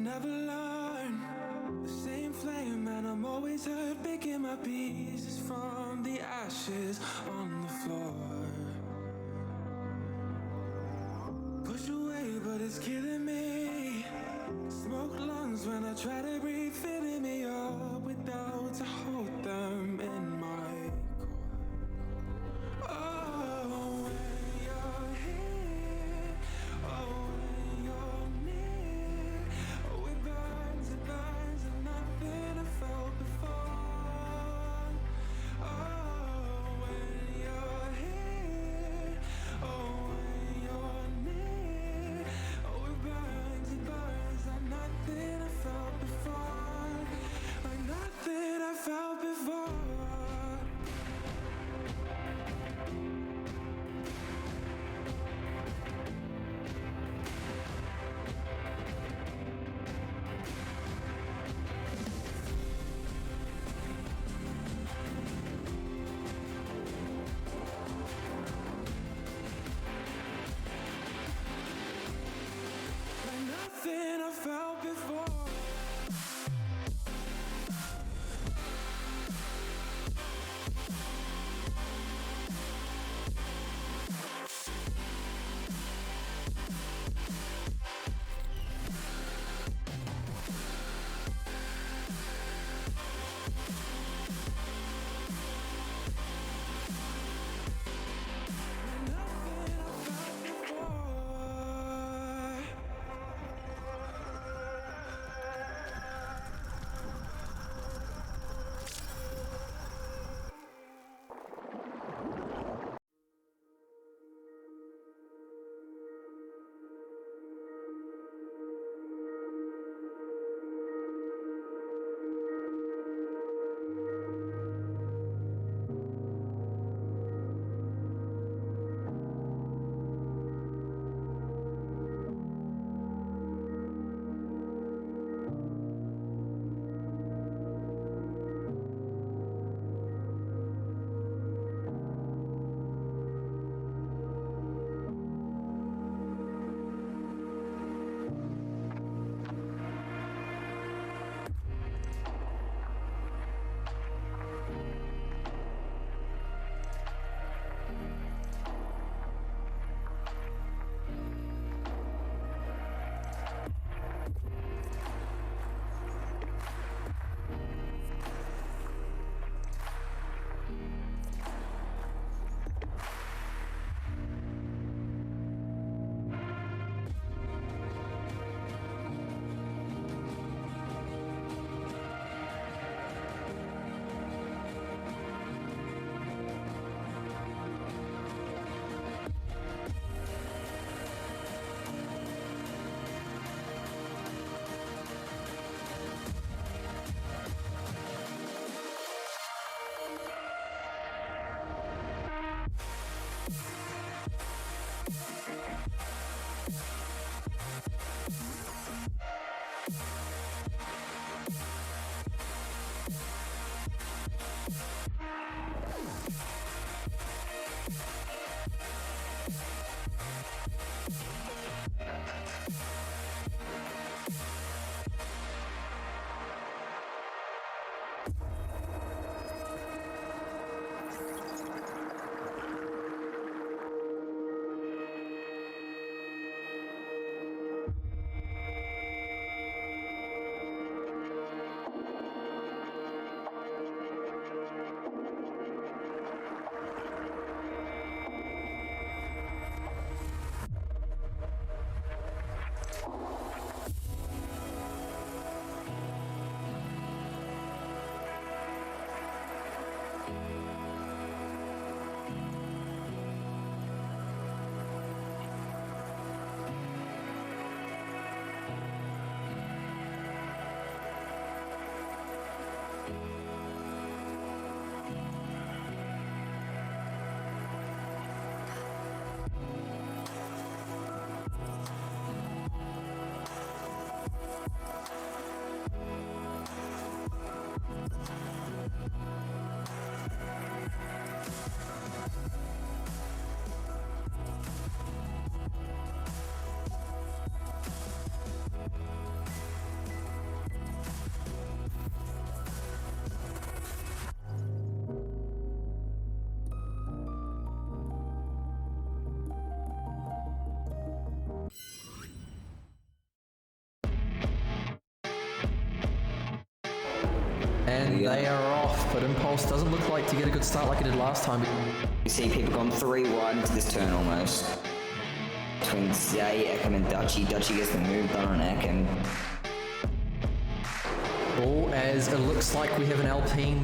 never learn. The same flame, and I'm always hurt, picking my pieces from the ashes on the floor. Push away, but it's killing me. Smoke lungs when I try to breathe, filling me up with doubts. I hold them in my core. Oh, when you're here, oh, when you're near, oh, it burns and nothing I felt before. Oh, when you're here, oh, when you're near, oh, it burns and nothing I felt before. And they are off, but Impulse doesn't look like to get a good start like it did last time. You see people gone 3 wide into this turn almost. Between Zay, Ekam and Dutchy. Dutchy gets the move done on Ekam. Oh, as it looks like we have an Alpine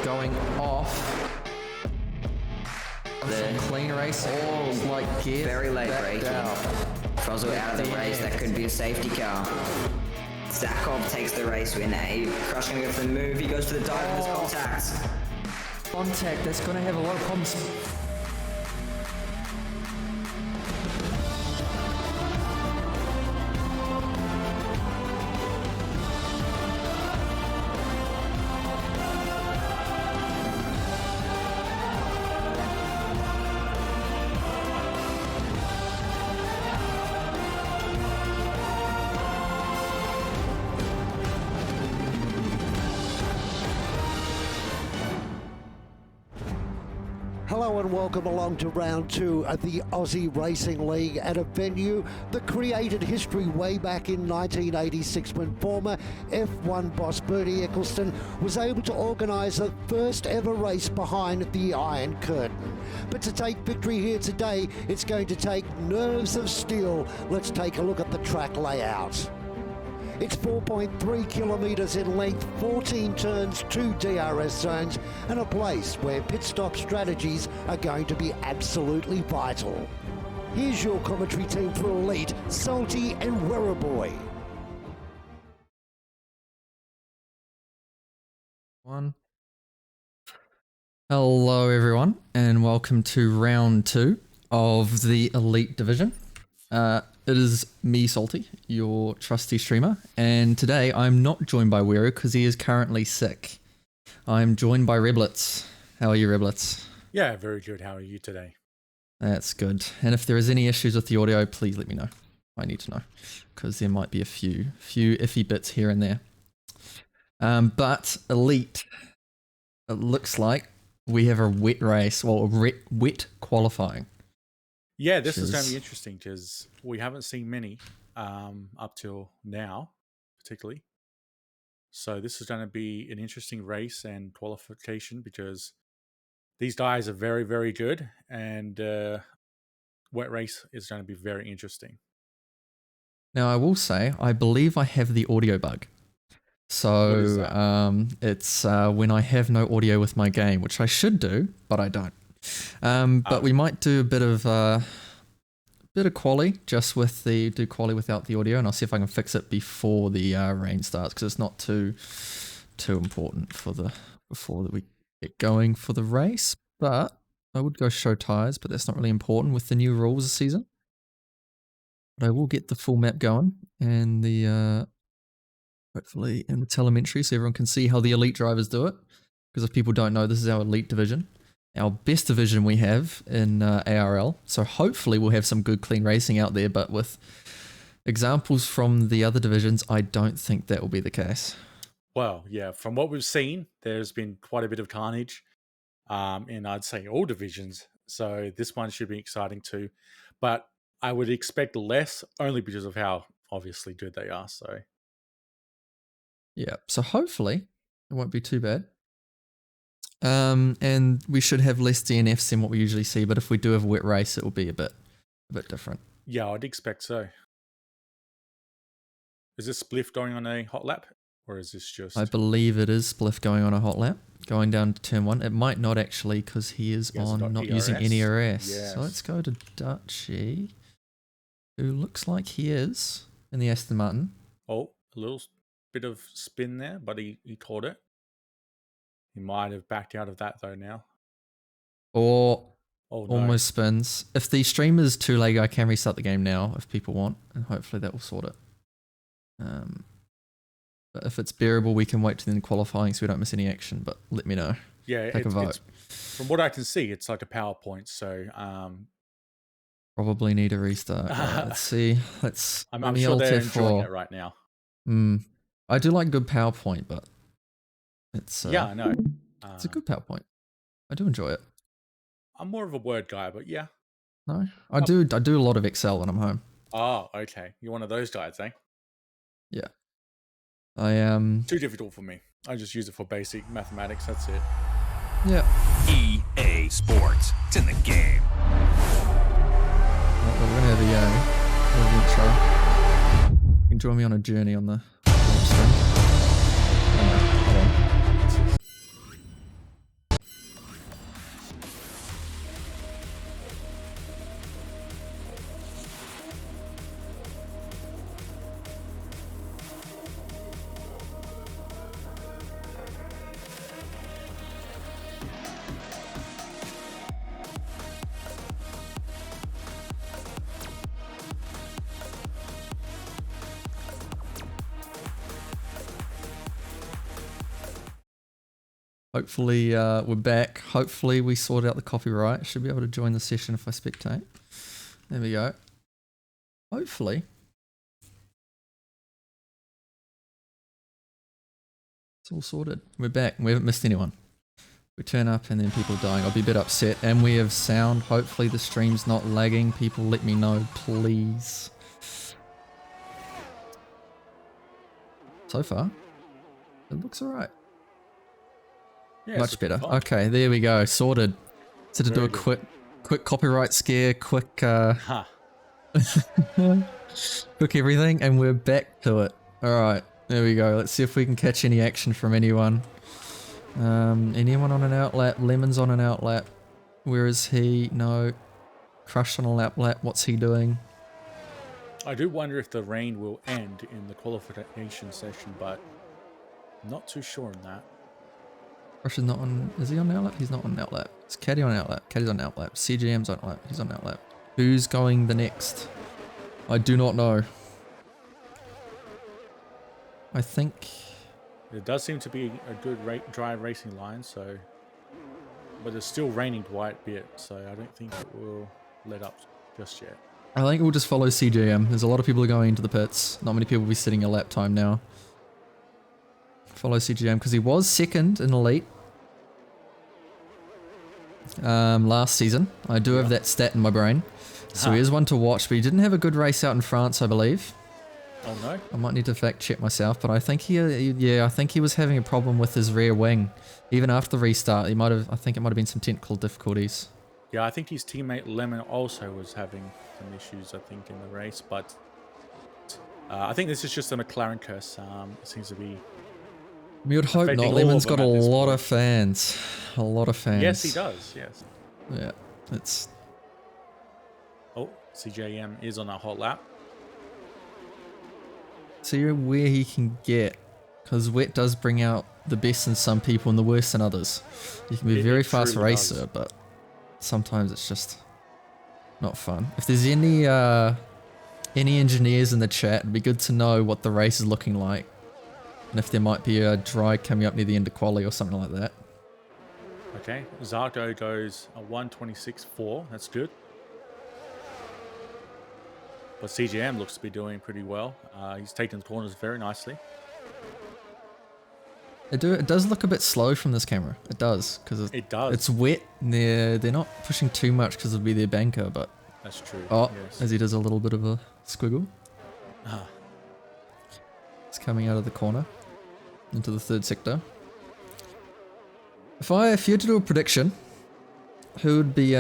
going off. Some clean race. Oh, like get very late braking. Frozzo out of the race. Damn. That could be a safety car. Zakov takes the race win. Crush gonna go for the move. He goes for the dive and there's contact. Contact, that's going to have a lot of problems. Hello and welcome along to round 2 at the Aussie Racing League at a venue that created history way back in 1986 when former F1 boss Bernie Eccleston was able to organise the first ever race behind the Iron Curtain. But to take victory here today, it's going to take nerves of steel. Let's take a look at the track layout. It's 4.3 kilometres in length, 14 turns, 2 DRS zones, and a place where pit stop strategies are going to be absolutely vital. Here's your commentary team for Elite, Salty and Werribee. Hello everyone, and welcome to round 2 of the Elite Division. It is me, Salty, your trusty streamer, and today I'm not joined by Weru because he is currently sick. I'm joined by Reblitz. How are you, Reblitz? Yeah, very good. How are you today? That's good. And if there is any issues with the audio, please let me know. I need to know because there might be a few iffy bits here and there. But Elite, it looks like we have a wet race, well, wet qualifying. Yeah, this is going to be interesting because we haven't seen many up till now, particularly. So this is going to be an interesting race and qualification because these guys are very, very good, and wet race is going to be very interesting. Now, I will say, I believe I have the audio bug. So it's when I have no audio with my game, which I should do, but I don't. But we might do a bit of quali just with do quali without the audio, and I'll see if I can fix it before the rain starts because it's not too important before that we get going for the race. But I would go show tires, but that's not really important with the new rules this season. But I will get the full map going and the hopefully in the telemetry so everyone can see how the elite drivers do it. Because if people don't know, this is our elite division. Our best division we have in ARL, so hopefully we'll have some good clean racing out there, but with examples from the other divisions, I don't think that will be the case. Well, yeah, from what we've seen, there's been quite a bit of carnage in, I'd say, all divisions, so this one should be exciting too, but I would expect less only because of how obviously good they are, so. Yeah, so hopefully it won't be too bad. And we should have less DNFs than what we usually see, but if we do have a wet race, it will be a bit different. Yeah, I'd expect so. Is this Spliff going on a hot lap, or is this just... I believe it is Spliff going on a hot lap, going down to turn 1. It might not actually, because he is on not using any ERS. Yes. So let's go to Dutchy, who looks like he is in the Aston Martin. Oh, a little bit of spin there, but he caught it. He might have backed out of that though now. Or no. Almost spins. If the stream is too late, I can restart the game now if people want, and hopefully that will sort it. But if it's bearable, we can wait to the qualifying so we don't miss any action, but let me know. Yeah, take a vote. From what I can see, it's like a PowerPoint, so... Probably need a restart. Right, let's see. I'm sure they're enjoying it right now. I do like good PowerPoint, but it's... yeah, I know. It's a good PowerPoint. I do enjoy it. I'm more of a Word guy, but yeah. No? I do a lot of Excel when I'm home. Oh, okay. You're one of those guys, eh? Yeah. I am... Too difficult for me. I just use it for basic mathematics. That's it. Yeah. EA Sports. It's in the game. Well, we're gonna have a little intro. You can join me on a journey on the stream. Oh, no, hold on. Hopefully we're back. Hopefully we sort out the copyright. Should be able to join the session if I spectate. There we go. Hopefully. It's all sorted. We're back. We haven't missed anyone. We turn up and then people dying. I'll be a bit upset. And we have sound. Hopefully the stream's not lagging. People let me know, please. So far, it looks alright. Yeah, Much better. Okay, there we go. Sorted. So to do a quick copyright scare, quick quick everything, and we're back to it. Alright, there we go. Let's see if we can catch any action from anyone. Anyone on an outlap? Lemon's on an outlap. Where is he? No. Crush on a lap. What's he doing? I do wonder if the rain will end in the qualification session, but not too sure on that. Crush is not on. Is he on outlap? He's not on outlap. Is Caddy on outlap? Caddy's on outlap. CGM's on outlap. He's on outlap. Who's going the next? I do not know. I think It does seem to be a good dry racing line, so, but it's still raining quite a bit, so I don't think it will let up just yet. I think we'll just follow CGM. There's a lot of people going into the pits. Not many people will be sitting a lap time now. Follow CGM because he was second in Elite last season. I do have that stat in my brain. So he is one to watch, but he didn't have a good race out in France, I believe. Oh no? I might need to fact check myself, but I think I think he was having a problem with his rear wing. Even after the restart, I think it might have been some technical difficulties. Yeah, I think his teammate Lemon also was having some issues, I think, in the race, but I think this is just a McLaren curse. It seems to be... We would hope not. Lemon's got a lot of fans. A lot of fans. Yes, he does, yes. Yeah, it's... Oh, CJM is on a hot lap. See where he can get, because wet does bring out the best in some people and the worst in others. You can be a very fast racer, but sometimes it's just not fun. If there's any engineers in the chat, it'd be good to know what the race is looking like, and if there might be a dry coming up near the end of quali or something like that. Okay, Zarko goes a 1:26.4. That's good. But CGM looks to be doing pretty well. He's taking the corners very nicely. It does look a bit slow from this camera. It does, because it's wet. And they're not pushing too much because it'll be their banker, but that's true. Oh, yes. As he does a little bit of a squiggle. It's coming out of the corner into the third sector. If you had to do a prediction, who would be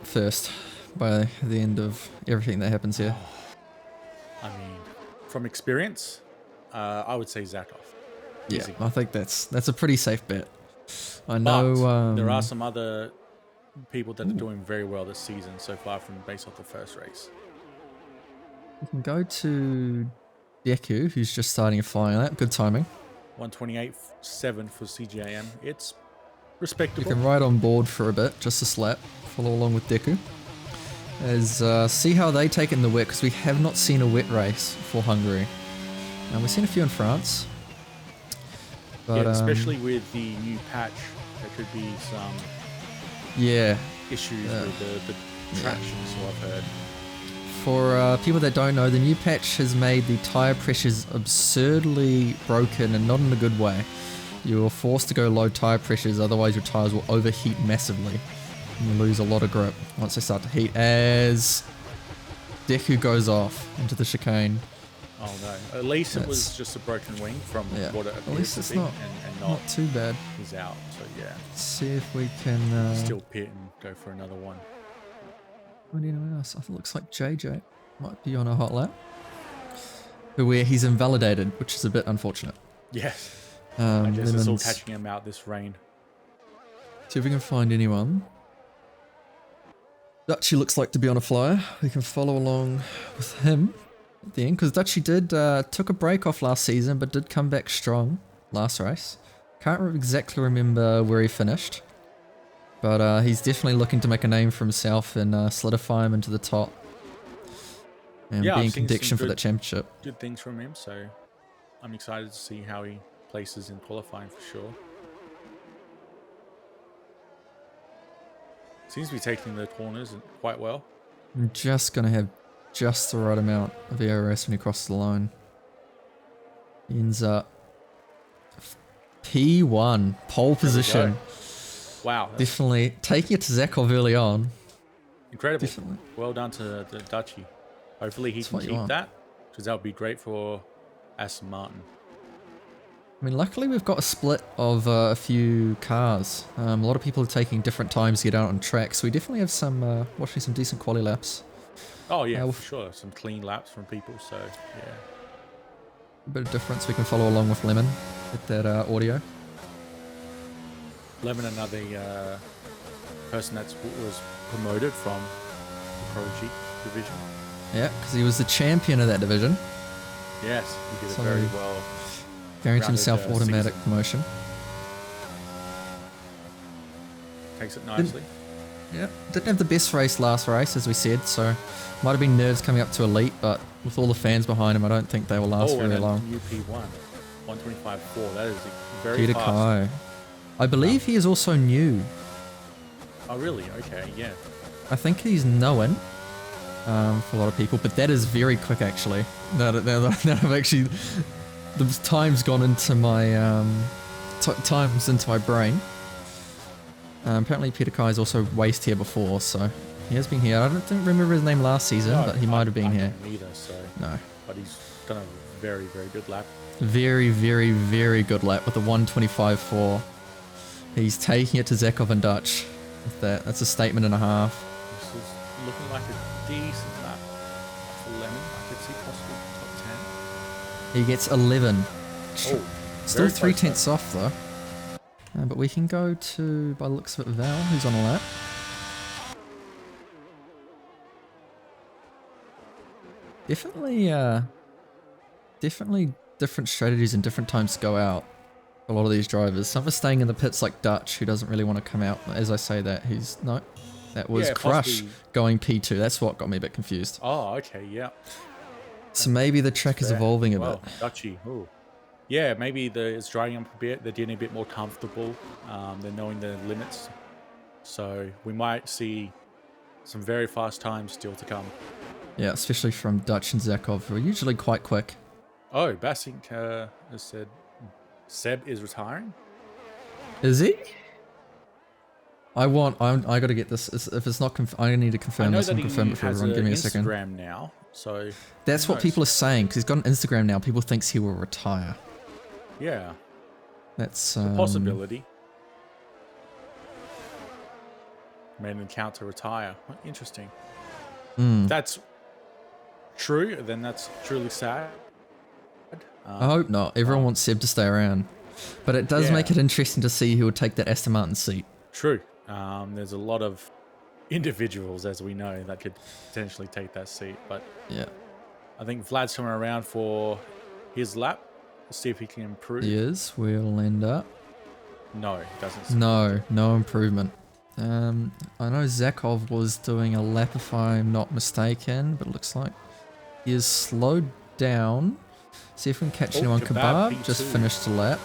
first by the end of everything that happens here? I mean, from experience, I would say Zakov. Yeah, Easy. I think that's a pretty safe bet. I know But there are some other people that are doing very well this season so far from based off the first race. We can go to Deku, who's just starting a flying lap. Good timing. 1:28.7 for CJM. It's You respectable. can ride on board for a bit, just a slap. Follow along with Deku. As see how they take it in the wet, because we have not seen a wet race for Hungary. And we've seen a few in France. But, yeah, especially with the new patch, there could be some issues with the traction, so I've heard. For people that don't know, the new patch has made the tyre pressures absurdly broken and not in a good way. You're forced to go low tyre pressures, otherwise your tyres will overheat massively. And you lose a lot of grip once they start to heat. As Deku goes off into the chicane, Oh no! At least it was just a broken wing from what it appears at least to it's be, not and not too bad. he's out. So yeah, Let's see if we can still pit and go for another one. find anyone else. It looks like JJ might be on a hot lap. But where he's invalidated, which is a bit unfortunate. Yes. I guess it's all Lemons. catching him out this rain. See if we can find anyone. Dutchy looks like to be on a flyer. We can follow along with him at the end, because Dutchy did took a break off last season, but did come back strong last race. Can't exactly remember where he finished, but he's definitely looking to make a name for himself and solidify him into the top and be I've in seen some contention for that championship. Good things from him, so I'm excited to see how he places in qualifying for sure. Seems to be taking the corners quite well. I'm just gonna have just the right amount of ARS when he crosses the line. He ends up P1, pole position. Wow, that's Definitely taking it to Zakov early on. incredible. Definitely. Well done to the Dutchy. Hopefully he That's can what you keep want. that, because that would be great for Aston Martin. I mean, luckily we've got a split of a few cars. A lot of people are taking different times to get out on track, so we definitely have some, watching some decent quality laps. Oh yeah, well, for sure. Some clean laps from people, so yeah. A bit of difference we can follow along with Lemon. Get that audio. Lemon, another person that was promoted from the Prodigy division. Yeah, because he was the champion of that division. Yes, he did So- it very well. Guaranteed Rounded, himself automatic season. promotion. Takes it nicely. Yeah, didn't have the best race last race, as we said, so might have been nerves coming up to elite, but with all the fans behind him, I don't think they will last and very then long. UP1, 125.4. That is very Peter fast. Kai. I believe he is also new. Oh really? Okay, yeah. I think he's known for a lot of people, but that is very quick actually. Now that I've actually, the time's gone into my time's into my brain. Apparently Peter Kai is also raced here before, so he has been here. I don't remember his name last season, No, but he might have been I here. don't either, so. No. But he's done a very, very good lap. Very, very, very good lap with a 125.4. He's taking it to Zakov and Dutch. With that. That's a statement and a half. This is looking like a decent lap for Lemon. I could see possibly top 10. He gets 11. Oh, Still very 3 close tenths off though. But we can go to, by the looks of it, Val, who's on a lap. Definitely different strategies and different times to go out. A lot of these drivers. Some are staying in the pits like Dutch, who doesn't really want to come out. As I say that, that was Yeah, Crush possibly. going P2. That's what got me a bit confused. Oh, okay, yeah. So maybe the track is Fair. evolving a Well, bit. Dutchy. Ooh. Yeah, maybe it's drying up a bit. They're getting a bit more comfortable. They're knowing the limits. So we might see some very fast times still to come. Yeah, especially from Dutch and Zakov, who are usually quite quick. Oh, Bassink has said Seb is retiring. Is he? I got to get this. If it's not, I need to I confirm know this that and he confirm it for has everyone. Give me a an second. Instagram now, so That's who what people are knows? saying because he's got an Instagram now. People thinks he will retire. Yeah, That's a possibility. Made an account to retire. Interesting. If that's true, then that's truly sad. I hope not. Everyone wants Seb to stay around, but it does Yeah. make it interesting to see who would take that Aston Martin seat. True. There's a lot of individuals, as we know, that could potentially take that seat. But Yeah, I think Vlad's coming around for his lap. Let's see if he can improve. he is. We'll end up. No, he doesn't. No improvement. I know Zakov was doing a lap if I'm not mistaken, but it looks like he is slowed down. See if we can catch Oh, anyone. Kebab Kebab just P2. finished a lap.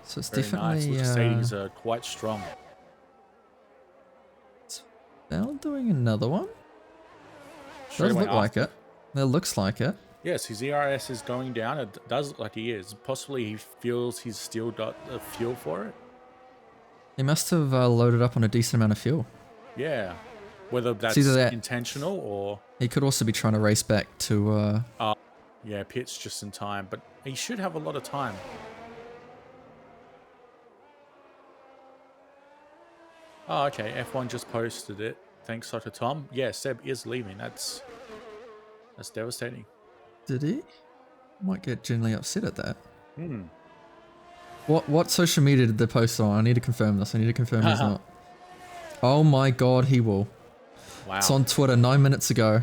So it's Very nice. definitely Looks savings are quite strong. Val doing another one. Straight Does away look like after. it. It looks like it. Yes, his ERS is going down. It does look like he is. Possibly he feels he's still got the fuel for it. He must have loaded up on a decent amount of fuel. Yeah. Whether that's either that- intentional or... He could also be trying to race back to Yeah, pits just in time, but he should have a lot of time. Oh, okay. F1 just posted it. Thanks, Dr. Tom. Yeah, Seb is leaving. That's devastating. Did he? Might get genuinely upset at that. Hmm. What social media did they post on? I need to confirm this. I need to confirm he's not. Oh my god, he will. Wow. It's on Twitter 9 minutes ago.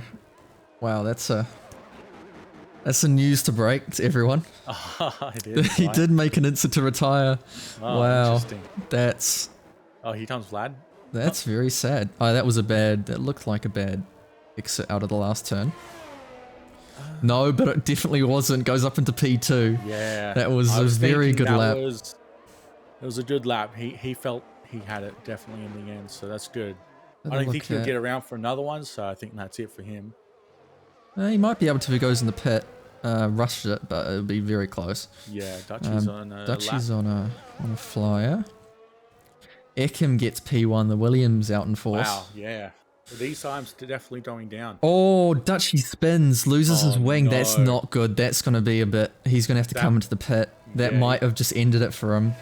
Wow, that's a news to break to everyone. It is, He right? did make an instant to retire. Oh, Wow, interesting. that's Oh, here comes Vlad. very sad. Oh, that looked like a bad exit out of the last turn. No, but it definitely wasn't. Goes up into P2. Yeah. That was I a very thinking good that lap. It was a good lap. He felt he had it definitely in the end, so that's good. Have I a don't look think he'll at- get around for another one, so I think that's it for him. He might be able to if he goes in the pit, rushes it, but it'll be very close. Yeah, Dutchie's on a Dutchie's lap. on a flyer. Ekim gets P1, the Williams out in force. Wow, yeah. These times they're definitely going down. Oh, Dutchie spins, loses his Oh, wing. That's no. not good. That's going to be a bit... He's going to have to come into the pit. That Yeah. might have just ended it for him.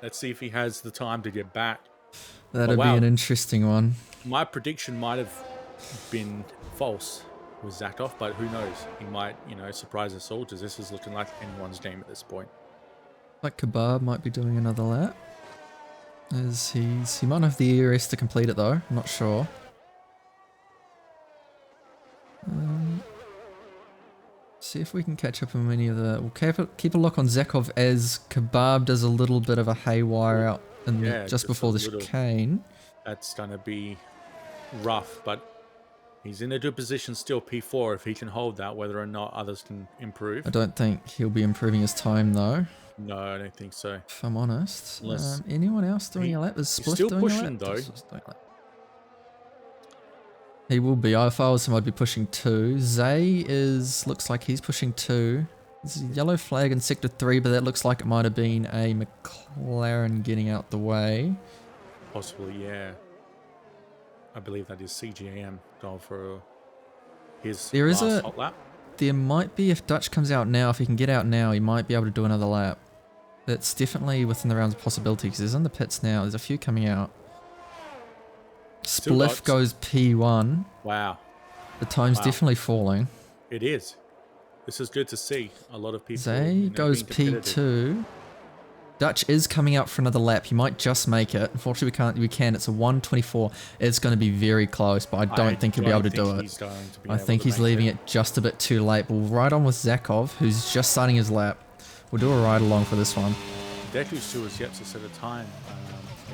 Let's see if he has the time to get back. That'd wow. be an interesting one. My prediction might have been false with Zakov, but who knows? He might, surprise us all, because this is looking like anyone's game at this point. Like Kebab might be doing another lap. As he might have the ERS to complete it though. I'm not sure. See if we can catch up on any of the... We'll keep a look on Zakov as Kebab does a little bit of a haywire out in Yeah, just just before a the little. chicane. That's going to be rough, but he's in a good position still, P4, if he can hold that, whether or not others can improve. I don't think he'll be improving his time though, No, I don't think so. if I'm honest. Unless- Anyone else doing a lap? Is he's Spliff still doing pushing, a lap? though. Just doing a lap. He will be. If I was him, I'd be pushing 2. Zay looks like he's pushing 2. There's a yellow flag in sector 3, but that looks like it might have been a McLaren getting out the way. Possibly, yeah. I believe that is CGAM going for his There is last hot lap. There might be, if Dutch comes out now, if he can get out now, he might be able to do another lap. That's definitely within the rounds of possibility, because he's in the pits now. There's a few coming out. Still Spliff got- goes P1. Wow, The time's Wow. definitely falling. it is. This is good to see. A lot of people. Zay goes being competitive. P2. Dutch is coming out for another lap. He might just make it. Unfortunately, we can. It's a 1:24. It's going to be very close, but I don't think he'll be able to do it. He's going to be I able think to he's make leaving it just a bit too late. We'll ride on with Zakov, who's just starting his lap. We'll do a ride along for this one. Deku still has yet to set a time.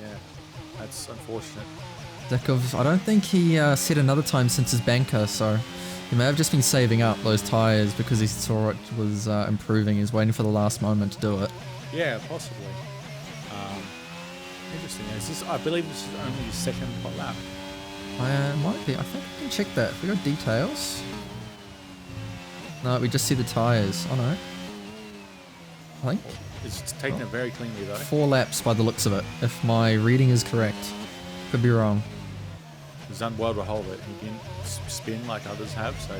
Yeah, that's unfortunate. Zakov, I don't think he set another time since his banker, so he may have just been saving up those tyres because he saw it was improving. He's waiting for the last moment to do it. Yeah, possibly. Interesting. I believe this is only his second hot lap. Might be. I think I can check that. If we go details. No, we just see the tyres. Oh no. I think It's taken it very cleanly though. 4 laps by the looks of it, if my reading is correct. Could be wrong. He's done well to hold it. He didn't spin like others have, so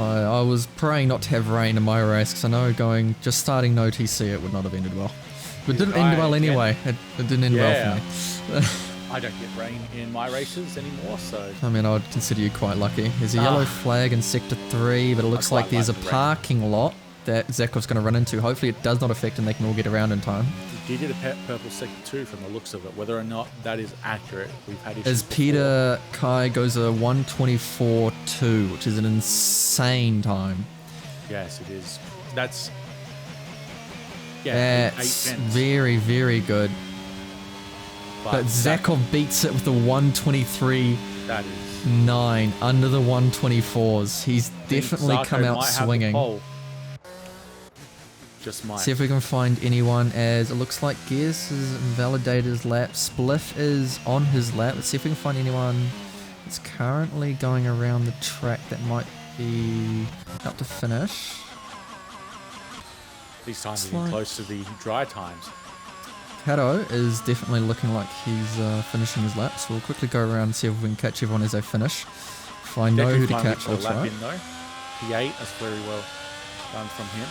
I was praying not to have rain in my race because I know starting no TC it would not have ended well. But it didn't end well anyway. It didn't end well for me. I don't get rain in my races anymore, so I mean, I would consider you quite lucky. There's a yellow flag in sector 3, but it looks quite like there's like a the rain. parking lot that Zakov's going to run into. Hopefully it does not affect and they can all get around in time. he did a purple sector 2 from the looks of it. Whether or not that is accurate, we've had issues As before. Peter Kai goes a 1:24.2, which is an insane time. Yes, it is. That's yeah, That's 8 very, very good. But Zakov beats it with a 1:23.9 that is under the 1:24s. He's definitely Zarko come out might have the swinging. pole. Just might. See if we can find anyone, as it looks like Gears has invalidated his lap. Spliff is on his lap. Let's see if we can find anyone that's currently going around the track that might be up to finish. These times are It's getting like- close to the dry times. Kato is definitely looking like he's finishing his lap, so we'll quickly go around and see if we can catch everyone as they finish. If I know Deku who to finally catch, put a that's lap right. in though. P8. That's very well done from him.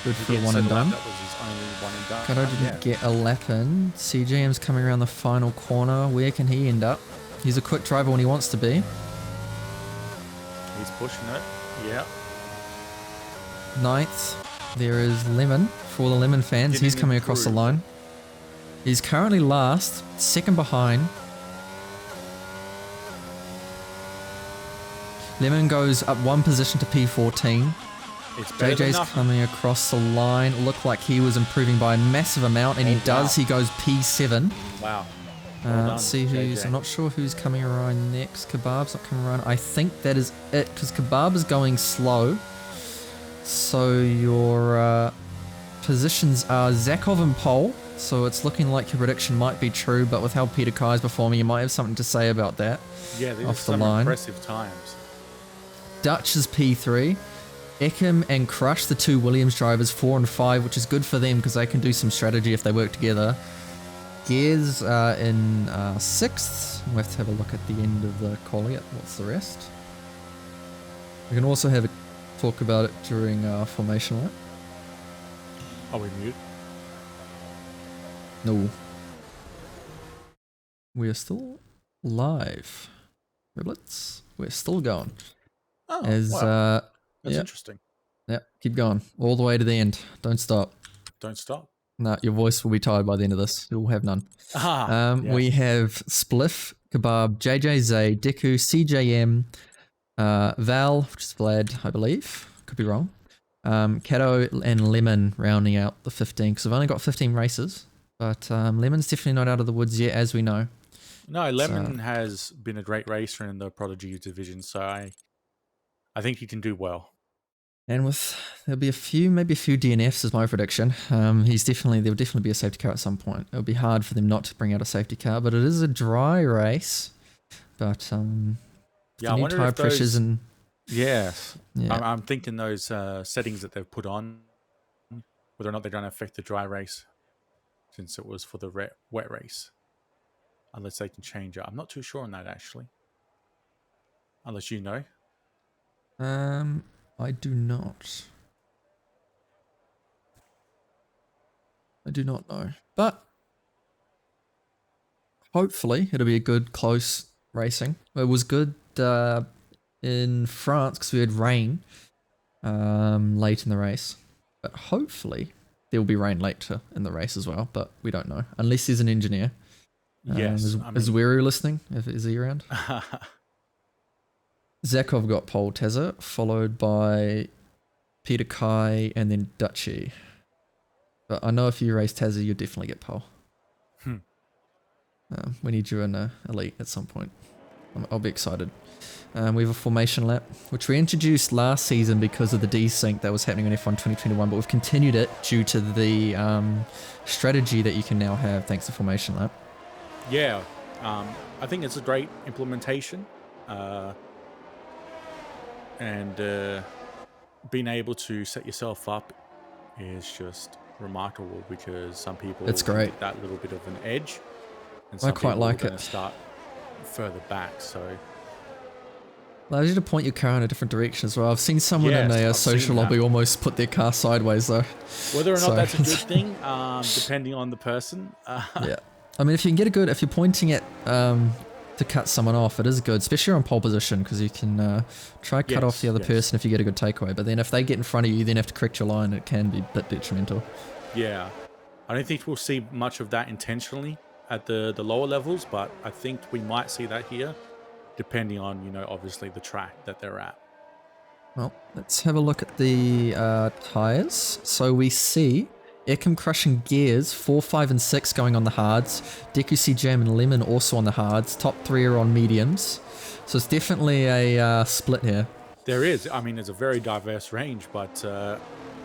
Good for Again, one so and the lap, done. that was his only one and done. Kato didn't get a lap in. CJM's coming around the final corner. Where can he end up? He's a quick driver when he wants to be. He's pushing it. Yeah. Ninth, there is Lemon. For the Lemon fans, Getting he's coming across the improved. line. He's currently last, second behind. Lemon goes up one position to P14. It's better than JJ's nothing. coming across the line. Looked like he was improving by a massive amount, and he does. wow. He goes P7. Wow. Well Let's done, see who's. JJ. I'm not sure who's coming around next. Kebab's not coming around. I think that is it, because Kebab is going slow. So your positions are Zakov and Pole. So it's looking like your prediction might be true, but with how Peter Kai's performing, you might have something to say about that. Yeah, these are off the some line. impressive times. Dutch is P3. Ekim and Crush, the two Williams drivers, 4 and 5, which is good for them because they can do some strategy if they work together. Gears in 6th. We'll have to have a look at the end of the quali. What's the rest? We can also have a talk about it during formation lap. Are we mute? No. We are still live. Riblets. We're still going. Oh, As wow. That's yeah, interesting. yeah, keep going. All the way to the end. Don't stop. Don't stop. No, your voice will be tired by the end of this. You'll have none. Ah, yes. We have Spliff, Kebab, JJ Zay, Deku, CJM, Val, which is Vlad, I believe. Could be wrong. Kato and Lemon rounding out the 15, because I've only got 15 races. But Lemon's definitely not out of the woods yet, as we know. No, Lemon has been a great racer in the Prodigy division, so I think he can do well. And there'll be maybe a few DNFs is my prediction. There'll definitely be a safety car at some point. It'll be hard for them not to bring out a safety car, but it is a dry race. But Yeah, I new wonder tire if pressures those, and yes, yeah. I'm thinking those settings that they've put on, whether or not they're going to affect the dry race, since it was for the wet race. Unless they can change it. I'm not too sure on that, actually. Unless you know. I do not. I do not know. But hopefully it'll be a good, close racing. It was good in France because we had rain late in the race. But hopefully there will be rain later in the race as well. But we don't know. Unless there's an engineer. Yes. Is Weru listening? Is he around? Zakov got pole Tezza, followed by Peter Kai and then Dutchy. But I know if you race Tezza, you'll definitely get pole. We need you in elite at some point. I'll be excited. We have a formation lap, which we introduced last season because of the desync that was happening on F1 2021, but we've continued it due to the strategy that you can now have thanks to formation lap. Yeah, I think it's a great implementation, and being able to set yourself up is just remarkable because some people It's great. get that little bit of an edge, and I some quite people like are going it. to start further back. So Allows you to point your car in a different direction as well. I've seen someone in Yes, a I've social seen that. lobby almost put their car sideways though. whether or not So- that's a good thing, depending on the person. Yeah. I mean, if you can get if you're pointing it to cut someone off, it is good, especially on pole position, because you can try cut off the other yes. person if you get a good takeaway. But then if they get in front of you, you then have to correct your line. It can be a bit detrimental. Yeah, I don't think we'll see much of that intentionally at the lower levels, but I think we might see that here, depending on, obviously the track that they're at. Well, let's have a look at the tyres. So we see Ekim crushing gears, 4, 5, and 6 going on the hards. Deku, Jam, and Lemon also on the hards. Top 3 are on mediums. So it's definitely a split here. There is. I mean, it's a very diverse range, but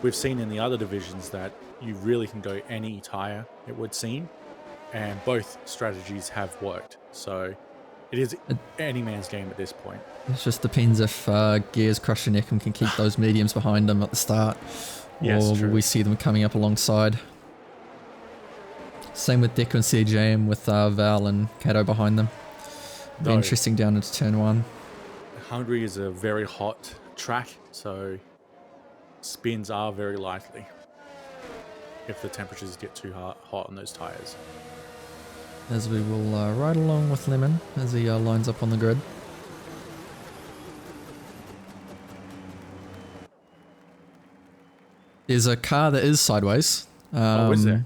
we've seen in the other divisions that you really can go any tire, it would seem, and both strategies have worked. So it is any man's game at this point. It just depends if Gears crushing Ekim can keep those mediums behind them at the start. Yes, or true. will we see them coming up alongside? Same with Deku and CJM with Val and Kato behind them. Be No. interesting down into turn 1. Hungary is a very hot track, so spins are very likely if the temperatures get too hot on those tires. As we will ride along with Lemon as he lines up on the grid. There's a car that is sideways. Is there?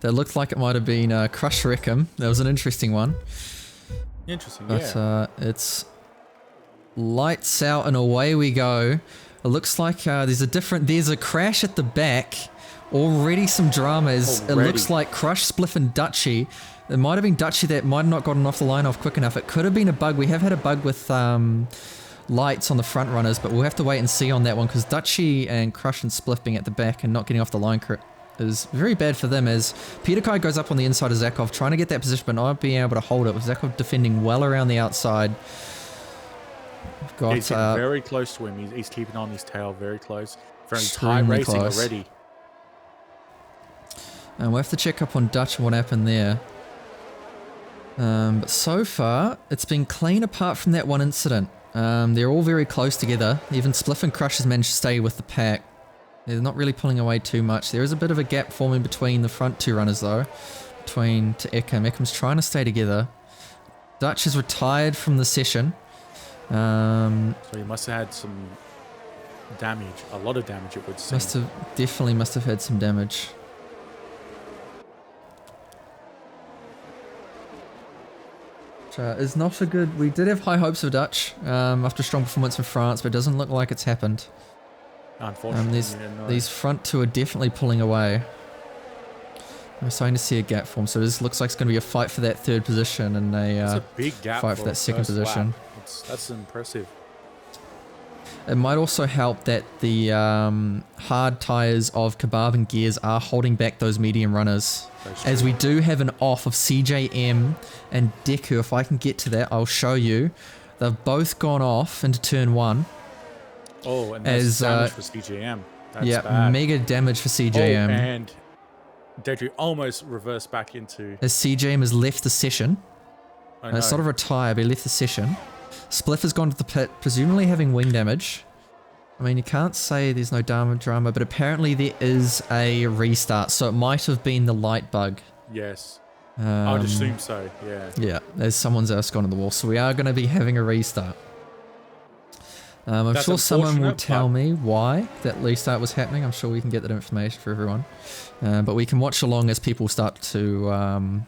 That looked like it might have been Crush Wreckham. That was an interesting one. Interesting, But yeah. it's lights out and away we go. It looks like there's a crash at the back. Already some dramas. It looks like Crush, Spliff and Dutchy. It might have been Dutchy that might have not gotten off the line off quick enough. It could have been a bug. We have had a bug with lights on the front runners, but we'll have to wait and see on that one because Dutchy and Crush and Spliff being at the back and not getting off the line is very bad for them as Peter Kai goes up on the inside of Zakov trying to get that position but not being able to hold it with Zakov defending well around the outside. He's getting very close to him. He's keeping on his tail very close. Very tight racing close already. And we'll have to check up on Dutch and what happened there. But so far, it's been clean apart from that one incident. They're all very close together. Even Spliff and Crush has managed to stay with the pack. They're not really pulling away too much. There is a bit of a gap forming between the front two runners though. To Ekam. Ekam's trying to stay together. Dutch is retired from the session. So he must have had some damage. A lot of damage it would seem. Definitely must have had some damage. Is not a good. We did have high hopes of Dutch after a strong performance in France, but it doesn't look like it's happened. Unfortunately, these front two are definitely pulling away. I'm starting to see a gap form, so this looks like it's going to be a fight for that third position and a big gap fight for that second position. That's impressive. It might also help that the hard tyres of Kebab and Gears are holding back those medium runners. As we do have an off of CJM and Deku. If I can get to that, I'll show you. They've both gone off into turn one. Oh, and that's damage for CJM. That's bad. Mega damage for CJM. Oh, and Deku almost reversed back into... As CJM has left the session. Oh, no. It's not a retire, but he left the session. Spliff has gone to the pit, presumably having wing damage. I mean, you can't say there's no drama, but apparently there is a restart, so it might have been the light bug. Yes. I'd assume so, yeah. Yeah, there's someone's else gone on the wall, so we are going to be having a restart. I'm sure someone will tell me why that restart was happening. I'm sure we can get that information for everyone. But we can watch along as people start to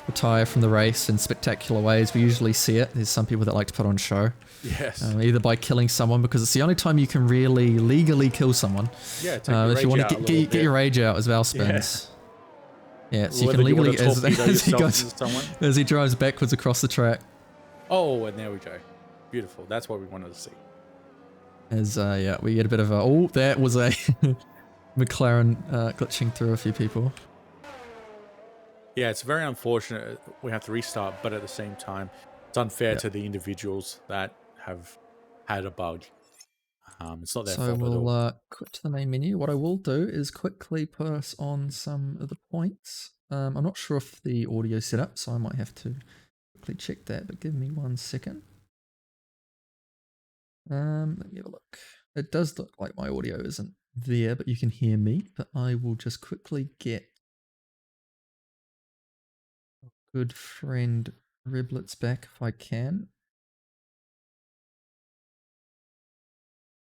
retire from the race in spectacular ways. We usually see it. There's some people that like to put on show. Yes. Either by killing someone, because it's the only time you can really legally kill someone. Yeah, take your if you want to get your rage out as Val spins. Yeah, so you can legally, as he drives backwards across the track. Oh, and there we go. Beautiful. That's what we wanted to see. As, we get a bit of a... Oh, that was a McLaren glitching through a few people. Yeah, it's very unfortunate we have to restart, but at the same time, it's unfair to the individuals that have had a bug. It's not their fault at all. So we'll quit to the main menu. What I will do is quickly put us on some of the points. I'm not sure if the audio is set up, so I might have to quickly check that, but give me 1 second. Let me have a look. It does look like my audio isn't there, but you can hear me. But I will just quickly get our good friend Riblets back if I can.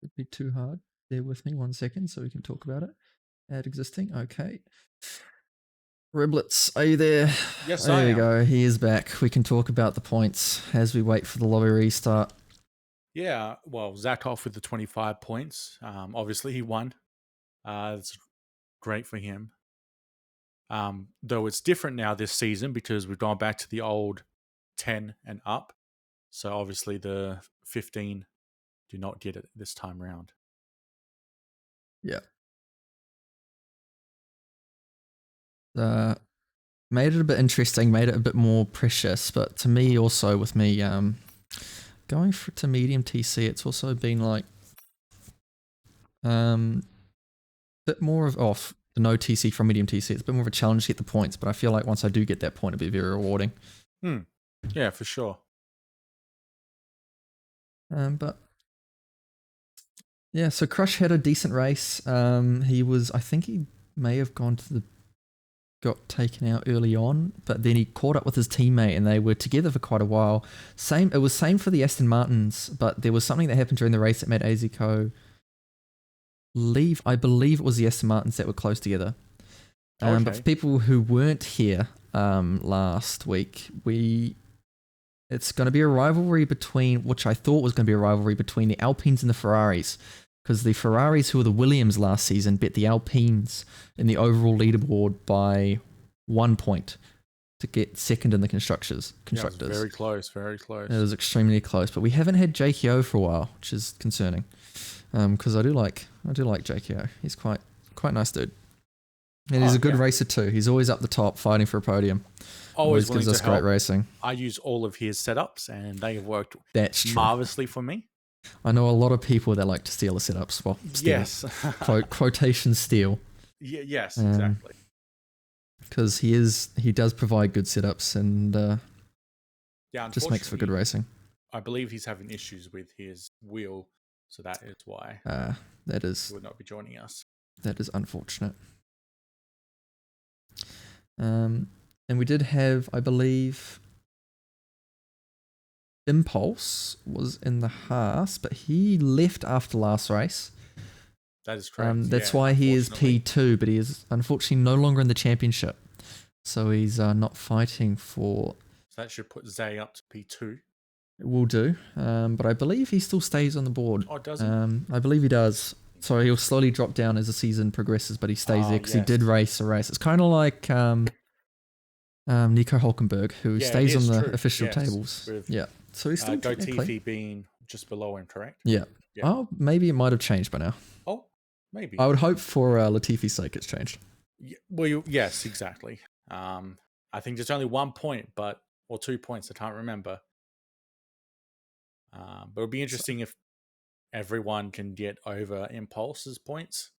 It'd be too hard. Bear with me 1 second so we can talk about it. Add existing. Okay. Riblets, are you there? Yes, I am. There we go. He is back. We can talk about the points as we wait for the lobby restart. Yeah, well, Zakov with the 25 points. Obviously, he won. It's great for him. Though it's different now this season because we've gone back to the old 10 and up. So obviously the 15 do not get it this time round. Yeah. Made it a bit interesting, made it a bit more precious, but to me also with me going to medium TC, it's also been like bit more of the no TC from medium TC. It's a bit more of a challenge to get the points, but I feel like once I do get that point, it'll be very rewarding. Yeah, for sure. But Yeah, so Crush had a decent race. I think he may have got taken out early on, but then he caught up with his teammate and they were together for quite a while. It was same for the Aston Martins, but there was something that happened during the race that made AZCO leave. I believe it was the Aston Martins that were close together. But for people who weren't here last week, it's going to be a rivalry which I thought was going to be a rivalry between the Alpines and the Ferraris, because the Ferraris, who were the Williams last season, bet the Alpines in the overall leaderboard by 1 point to get second in the constructors. Yeah, it was very close, very close. It was extremely close, but we haven't had JKO for a while, which is concerning, because I do like JKO. He's quite nice dude, and he's a good racer too. He's always up the top, fighting for a podium. Always gives us great racing. I use all of his setups, and they have worked marvelously for me. I know a lot of people that like to steal the setups. Well, steal. Yes. Quotation steal. Yes, exactly. Because he does provide good setups and just makes for good racing. I believe he's having issues with his wheel, so that is why he would not be joining us. That is unfortunate. And we did have, I believe, Impulse was in the Haas, but he left after last race. That is correct. That's why he is P2, but he is unfortunately no longer in the championship. So he's not fighting for... So that should put Zay up to P2. It will do, but I believe he still stays on the board. Oh, does he? I believe he does. So he'll slowly drop down as the season progresses, but he stays there because he did race a race. It's kind of like Nico Hulkenberg, who stays on the official tables. Yeah. So he's still Gotifi being just below him, correct? Yeah. Oh, maybe it might have changed by now. Oh, maybe. I would hope for Latifi's sake it's changed. Yeah, well, yes, exactly. I think there's only 1 point, or 2 points, I can't remember. But it'll be interesting if everyone can get over Impulse's points.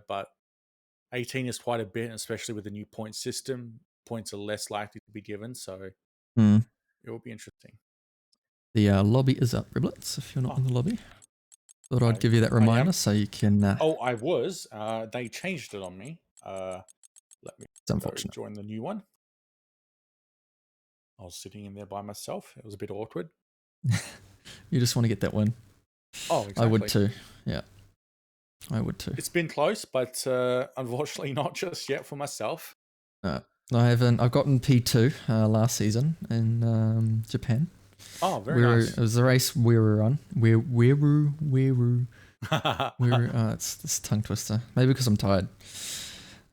But 18 is quite a bit, especially with the new point system. Points are less likely to be given, so it will be interesting. The lobby is up, Riblets, if you're not in the lobby. Thought I'd give you that reminder so you can... I was. They changed it on me. Let me join the new one. I was sitting in there by myself. It was a bit awkward. You just want to get that win. Oh, exactly. I would too. Yeah. I would too. It's been close, but unfortunately not just yet for myself. I haven't. I've gotten P2 last season in Japan. Oh, very nice. It was the race we were on. It's this tongue twister. Maybe because I'm tired.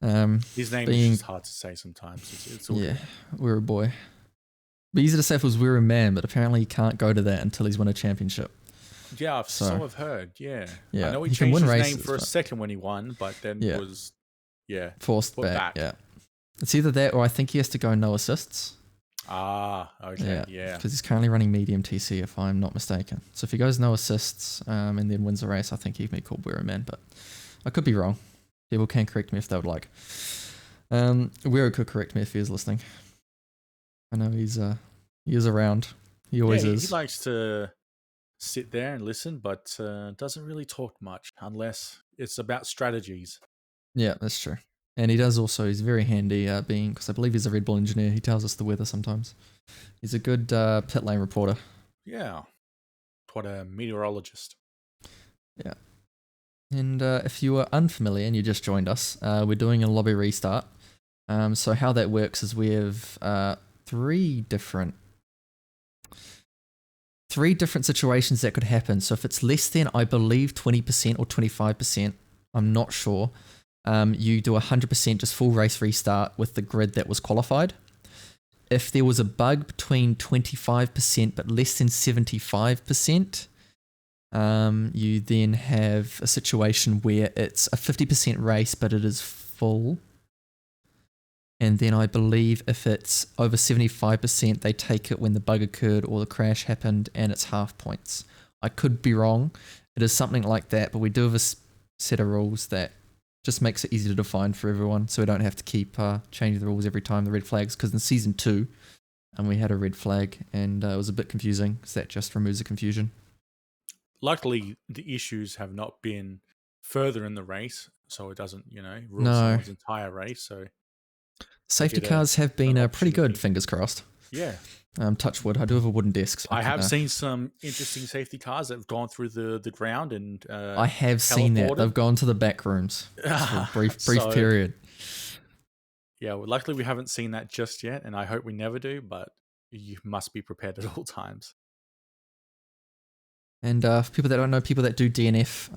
His name is just hard to say sometimes. It's all good. We're a boy. But easy to say if it was We're a Man, but apparently he can't go to that until he's won a championship. Yeah, so I've heard. Yeah. I know he changed his name for a second when he won, but then was forced back. Yeah. It's either that or I think he has to go no assists. Okay. Yeah. Because he's currently running medium TC, if I'm not mistaken. So if he goes no assists and then wins the race, I think he can be called We're a Man, but I could be wrong. People can correct me if they would like. Weir could correct me if he is listening. I know he is around. He always is. He likes to sit there and listen, but doesn't really talk much unless it's about strategies. Yeah, that's true. And he does also, he's very handy because I believe he's a Red Bull engineer. He tells us the weather sometimes. He's a good pit lane reporter. Yeah. Quite a meteorologist. Yeah. And if you are unfamiliar and you just joined us, we're doing a lobby restart. So how that works is we have three different situations that could happen. So if it's less than, I believe, 20% or 25%, I'm not sure, you do 100% just full race restart with the grid that was qualified. If there was a bug between 25% but less than 75%, you then have a situation where it's a 50% race but it is full. And then I believe if it's over 75%, they take it when the bug occurred or the crash happened and it's half points. I could be wrong. It is something like that, but we do have a set of rules that just makes it easy to define for everyone, so we don't have to keep changing the rules every time the red flags, because in Season 2, we had a red flag, and it was a bit confusing, so that just removes the confusion. luckily the issues have not been further in the race, so it doesn't, rule No. someone's entire race. So Safety get cars have been pretty good, opportunity. fingers crossed. yeah, Touch wood. I do have a wooden desk. So I have can, seen some interesting safety cars that have gone through the ground and I have seen that. teleported. They've gone to the back rooms for a brief So- period. Yeah, well, luckily we haven't seen that just yet, and I hope we never do. But you must be prepared at all times. And for people that don't know, people that do DNF,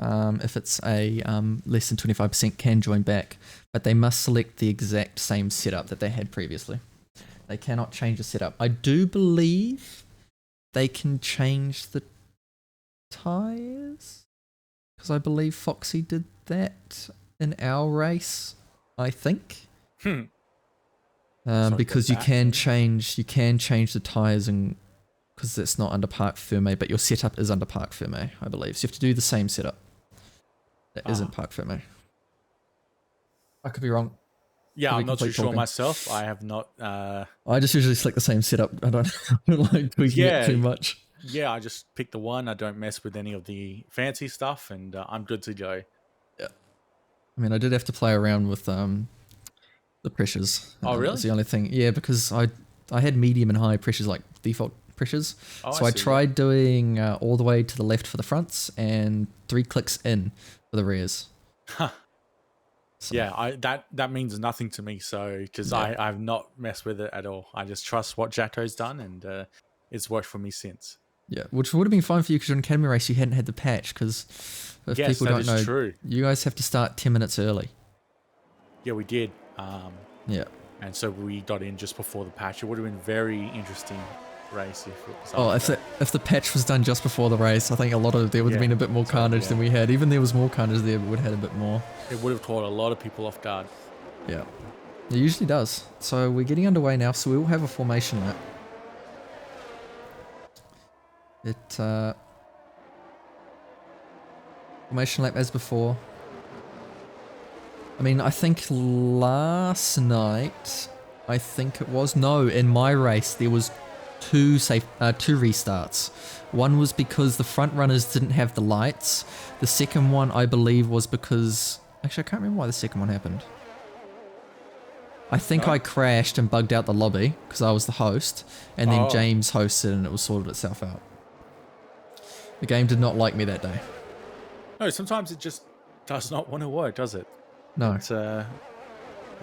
if it's a less than 25%, can join back, but they must select the exact same setup that they had previously. They cannot change the setup. I do believe they can change the tires, because I believe Foxy did that in our race, I think. Because you can change the tires, and because it's not under Parc Fermé, but your setup is under Parc Fermé, I believe. So you have to do the same setup. That isn't Parc Fermé. I could be wrong. Yeah, Could be I'm not too complete sure talking. myself. I have not. I just usually select the same setup. I don't like tweaking it too much. Yeah, I just pick the one. I don't mess with any of the fancy stuff, and I'm good to go. Yeah. I mean, I did have to play around with the pressures. Oh, really? That's the only thing. Yeah, because I had medium and high pressures, like default pressures. Oh, So I I see, tried doing all the way to the left for the fronts and 3 clicks in for the rears. So- Yeah, that means nothing to me. So because I've not messed with it at all. I just trust what Jato's done, and it's worked for me since. Yeah, which would have been fine for you because you're in Academy Race, you hadn't had the patch. Because if Yes, people that don't is know, true. you guys have to start 10 minutes early. Yeah, we did. Yeah. And so we got in just before the patch. It would have been very interesting race if it was. Oh, after. if the patch was done just before the race, I think there would have Yeah, been a bit more so, carnage than we had. Even there was more carnage there, but we'd had a bit more. It would have caught a lot of people off guard. Yeah. It usually does. So we're getting underway now, so we will have a formation lap. Formation lap as before. I mean, I think last night, in my race, there was two restarts. One was because the front runners didn't have the lights. The second one, I believe, was because... Actually, I can't remember why the second one happened. I think I crashed and bugged out the lobby because I was the host, and then James hosted and it was sorted itself out. The game did not like me that day. No, sometimes it just does not want to work, does it? No. It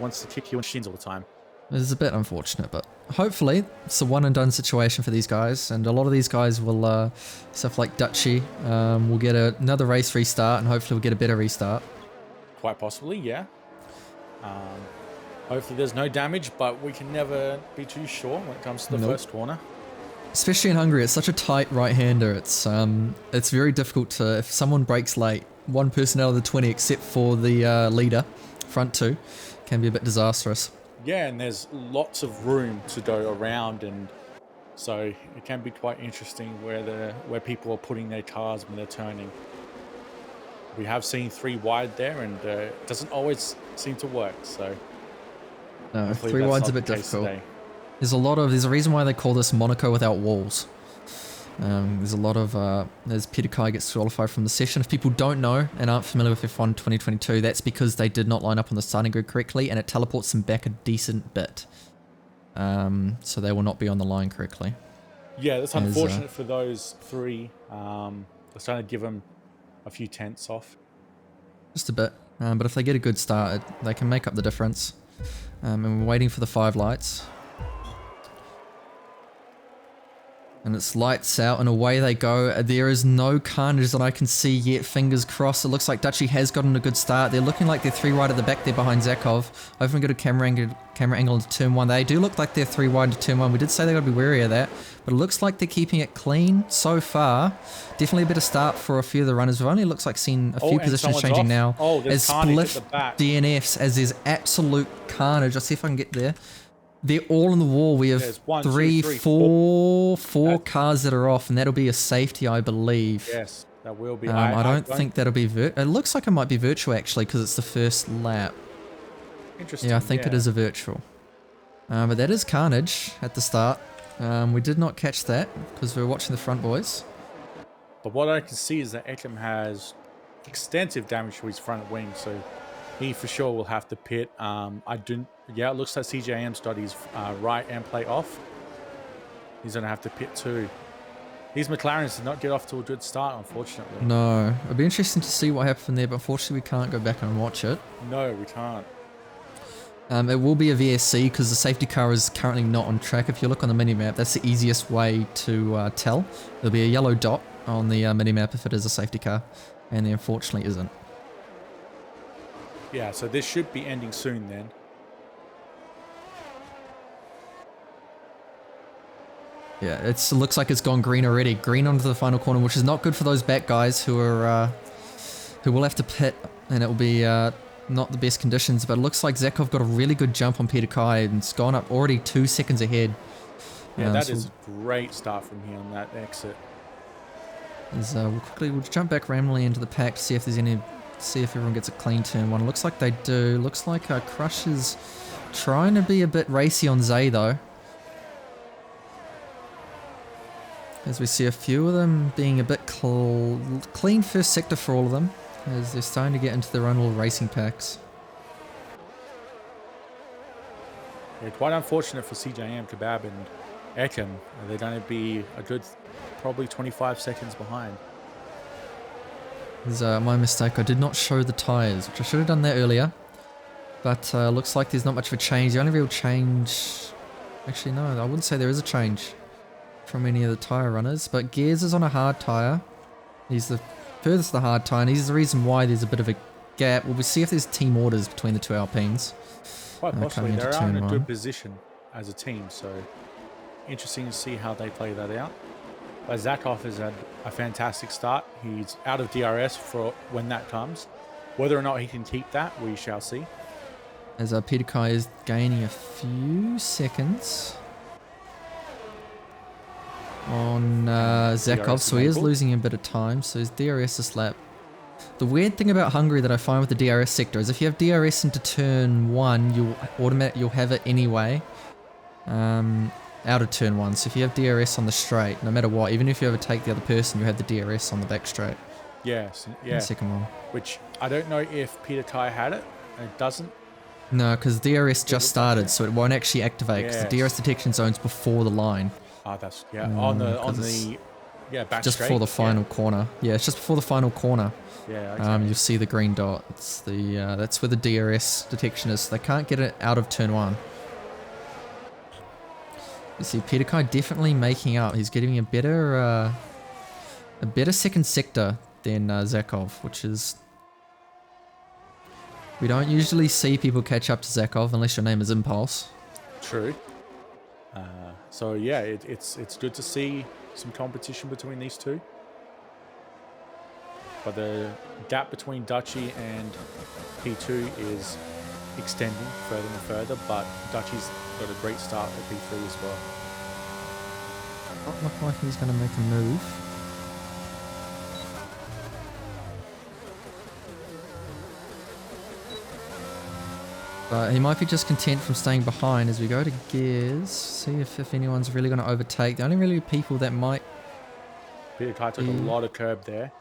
wants to kick you in the shins all the time. It's a bit unfortunate, but hopefully it's a one and done situation for these guys, and a lot of these guys will, stuff like Dutchy, will get another race restart, and hopefully we'll get a better restart. Quite possibly, yeah. Hopefully there's no damage, but we can never be too sure when it comes to the first corner. Especially in Hungary, it's such a tight right-hander. It's very difficult to, if someone breaks late, one person out of the 20, except for the leader, front two, can be a bit disastrous. Yeah, and there's lots of room to go around, and so it can be quite interesting where people are putting their cars when they're turning. We have seen 3 wide there, and it doesn't always seem to work. So no, hopefully 3 that's wide's not a bit the case difficult. today. There's a reason why they call this Monaco without walls. There's Peter Kai gets qualified from the session. If people don't know and aren't familiar with F1 2022, that's because they did not line up on the starting grid correctly, and it teleports them back a decent bit. So they will not be on the line correctly. Yeah, that's unfortunate for those 3. They're starting to give them a few tenths off. Just a bit. But if they get a good start, they can make up the difference. And we're waiting for the 5 lights. And it's lights out and away they go. There is no carnage that I can see yet. Fingers crossed. It looks like Dutchy has gotten a good start. They're looking like they're 3 wide at the back there behind Zakov. Hopefully we get a camera angle into turn 1. They do look like they're 3 wide into turn 1. We did say they got to be wary of that. But it looks like they're keeping it clean so far. Definitely a better start for a few of the runners. We've only looks like seen a few positions changing off. now. Oh, there's as carnage split at the back. DNFs, as there's absolute carnage. I'll see if I can get there. They're all in the wall. We have There's 1, 3, 2, 3, 4 cars that are off, and that'll be a safety, I believe. Yes, that will be. I don't think that'll be... It looks like it might be virtual, actually, because it's the first lap. Interesting. Yeah, I think it is a virtual. But that is carnage at the start. We did not catch that, because we were watching the front boys. But what I can see is that Ekam has extensive damage to his front wing, so he for sure will have to pit. Yeah, it looks like CJM's got his right end plate off. He's going to have to pit too. These McLarens did not get off to a good start, unfortunately. No. It'll be interesting to see what happened there, but unfortunately we can't go back and watch it. No, we can't. It will be a VSC because the safety car is currently not on track. If you look on the minimap, that's the easiest way to tell. There'll be a yellow dot on the minimap if it is a safety car, and there unfortunately isn't. Yeah, so this should be ending soon then. Yeah, it looks like it's gone green already. Green onto the final corner, which is not good for those back guys who are who will have to pit, and it will be not the best conditions. But it looks like Zakov got a really good jump on Peter Kai and it's gone up already 2 seconds ahead. Yeah, that is a great start from here on that exit. We'll jump back randomly into the pack to see if there's any, see if everyone gets a clean turn one. It looks like they do. Looks like Crush is trying to be a bit racy on Zay though. As we see a few of them being a bit clean first sector for all of them, as they're starting to get into their own little racing packs. Yeah, quite unfortunate for CJM, Kebab and Ekam. They're going to be a good, probably 25 seconds behind. It's my mistake, I did not show the tyres, which I should have done that earlier. But looks like there's not much of a change. The only real change... Actually no, I wouldn't say there is a change from any of the tyre runners, but Gears is on a hard tyre. He's the furthest the hard tyre, and he's the reason why there's a bit of a gap. We'll see if there's team orders between the two Alpines. Quite possibly. They're in a good position as a team, so interesting to see how they play that out. But Zakov has had a fantastic start. He's out of DRS for when that comes. Whether or not he can keep that, we shall see. As Peter Kai is gaining a few seconds on Zakov, so he is losing a bit of time, so his DRS this lap. The weird thing about Hungary that I find with the DRS sector is if you have DRS into turn 1, you'll have it anyway out of turn 1. So if you have DRS on the straight, no matter what, even if you overtake the other person, you have the DRS on the back straight. Yes, yeah. The second one. Which I don't know if Peter Kai had it, and it doesn't. No, because DRS just started, so it won't actually activate because the DRS detection zone's before the line. Oh, that's on the back just straight. Before the final corner. Yeah, it's just before the final corner. Yeah. Okay. You'll see the green dot. It's the that's where the DRS detection is. They can't get it out of turn 1. You see Peter Kai definitely making up. He's getting a better second sector than Zakov, which is. We don't usually see people catch up to Zakov unless your name is Impulse. True. So yeah, it's good to see some competition between these two. But the gap between Dutchy and P2 is extending further and further, but Dutchy's got a great start at P3 as well. Not look like he's going to make a move. But he might be just content from staying behind as we go to gears. See if anyone's really going to overtake. The only really people that might... Peter Kai took a lot of curb there.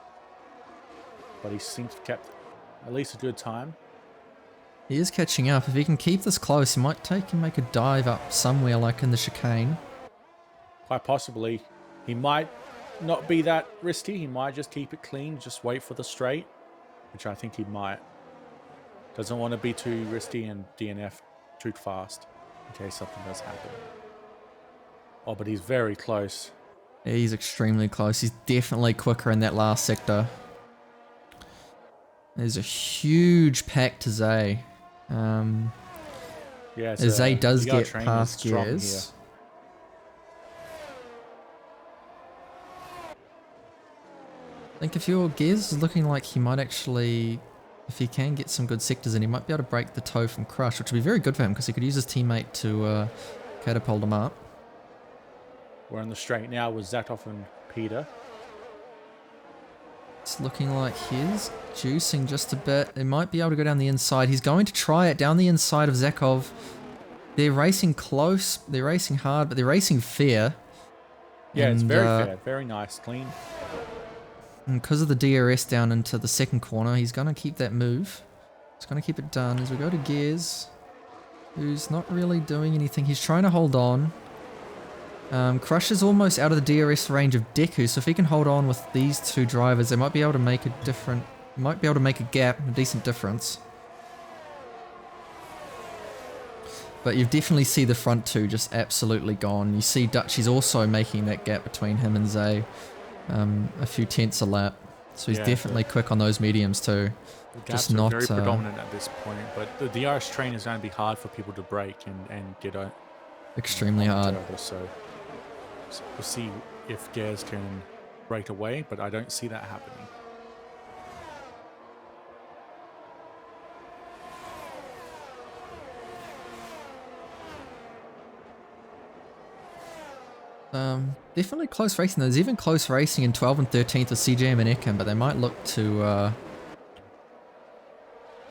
But he seems to have kept at least a good time. He is catching up. If he can keep this close, he might take and make a dive up somewhere like in the chicane. Quite possibly. He might not be that risky. He might just keep it clean. Just wait for the straight. Which I think he might. Doesn't want to be too risky and DNF too fast in case something does happen. Oh, but he's very close. Yeah, he's extremely close. He's definitely quicker in that last sector. There's a huge pack to Zay. Yeah, as Zay does get past gears. I think if your gears is looking like he might actually... If he can get some good sectors in, he might be able to break the toe from Crush, which would be very good for him because he could use his teammate to catapult him up. We're on the straight now with Zakov and Peter. It's looking like he's juicing just a bit. He might be able to go down the inside. He's going to try it down the inside of Zakov. They're racing close. They're racing hard, but they're racing fair. Yeah, it's very fair. Very nice. Clean. And because of the DRS down into the second corner, he's going to keep that move. He's going to keep it done as we go to Gears, who's not really doing anything. He's trying to hold on. Crush is almost out of the DRS range of Deku, so if he can hold on with these two drivers, they might be able to make a gap, a decent difference. But you definitely see the front two just absolutely gone. You see Dutchy's also making that gap between him and Zay, a few tenths a lap. So he's definitely quick on those mediums too. The gaps are very predominant at this point, but the DRS train is going to be hard for people to break and get out. Extremely hard. So we'll see if Gears can break away, but I don't see that happening. Definitely close racing. There's even close racing in 12 and 13th with CJM and Ekim, but they might look to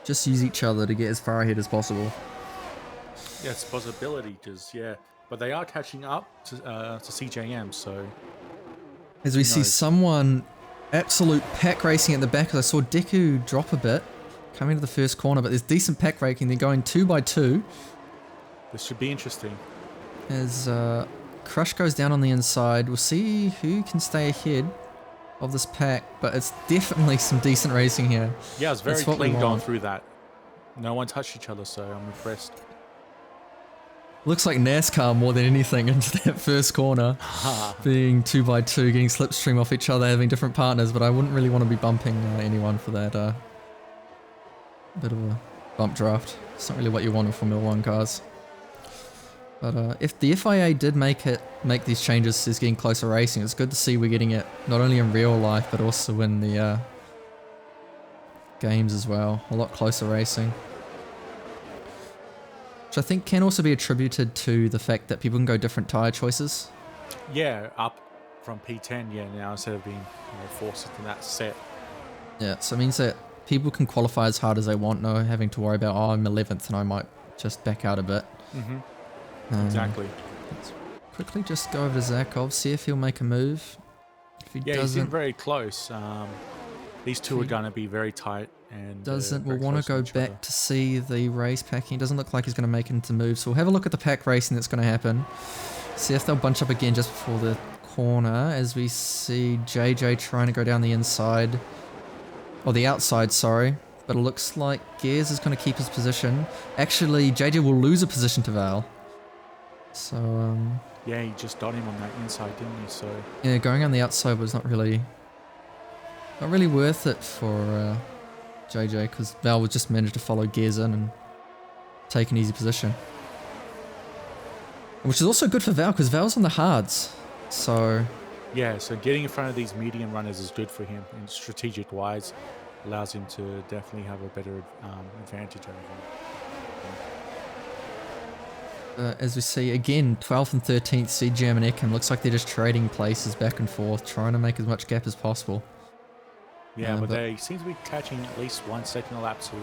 just use each other to get as far ahead as possible. Yeah, it's a possibility, but they are catching up to CJM, so... As we see someone absolute pack racing at the back, as I saw Deku drop a bit, coming to the first corner, but there's decent pack racing. They're going 2 by 2. This should be interesting. As Crush goes down on the inside, we'll see who can stay ahead of this pack, but it's definitely some decent racing here. Yeah, it's very clean going through that. No one touched each other, so I'm impressed. Looks like NASCAR more than anything into that first corner. Being 2 by 2, getting slipstream off each other, having different partners, but I wouldn't really want to be bumping anyone for that. Bit of a bump draft. It's not really what you want in Formula 1 cars. But if the FIA did make these changes is getting closer racing, it's good to see we're getting it not only in real life, but also in the games as well. A lot closer racing. Which I think can also be attributed to the fact that people can go different tyre choices. Yeah, up from P10, now instead of being forced into that set. Yeah, so it means that people can qualify as hard as they want, no having to worry about, I'm 11th and I might just back out a bit. Mm-hmm. Exactly. Let's quickly just go over to Zakov, see if he'll make a move. If he doesn't, he's been very close. These two are going to be very tight. And we'll want to go back to see the race packing. Doesn't look like he's going to make it into moves. So we'll have a look at the pack racing that's going to happen. See if they'll bunch up again just before the corner, as we see JJ trying to go down the inside. Or the outside, sorry. But it looks like Gears is going to keep his position. Actually, JJ will lose a position to Val. So, yeah, he just got him on that inside, didn't he? So yeah, going on the outside was not really worth it for JJ, because Val was just managed to follow Gears in and take an easy position. Which is also good for Val, because Val's on the hards. So yeah, so getting in front of these medium runners is good for him, and strategic wise allows him to definitely have a better advantage over them. As we see again, 12th and 13th, CJM and Ekim, looks like they're just trading places back and forth, trying to make as much gap as possible. Yeah, but they seem to be catching at least 1 second a lap to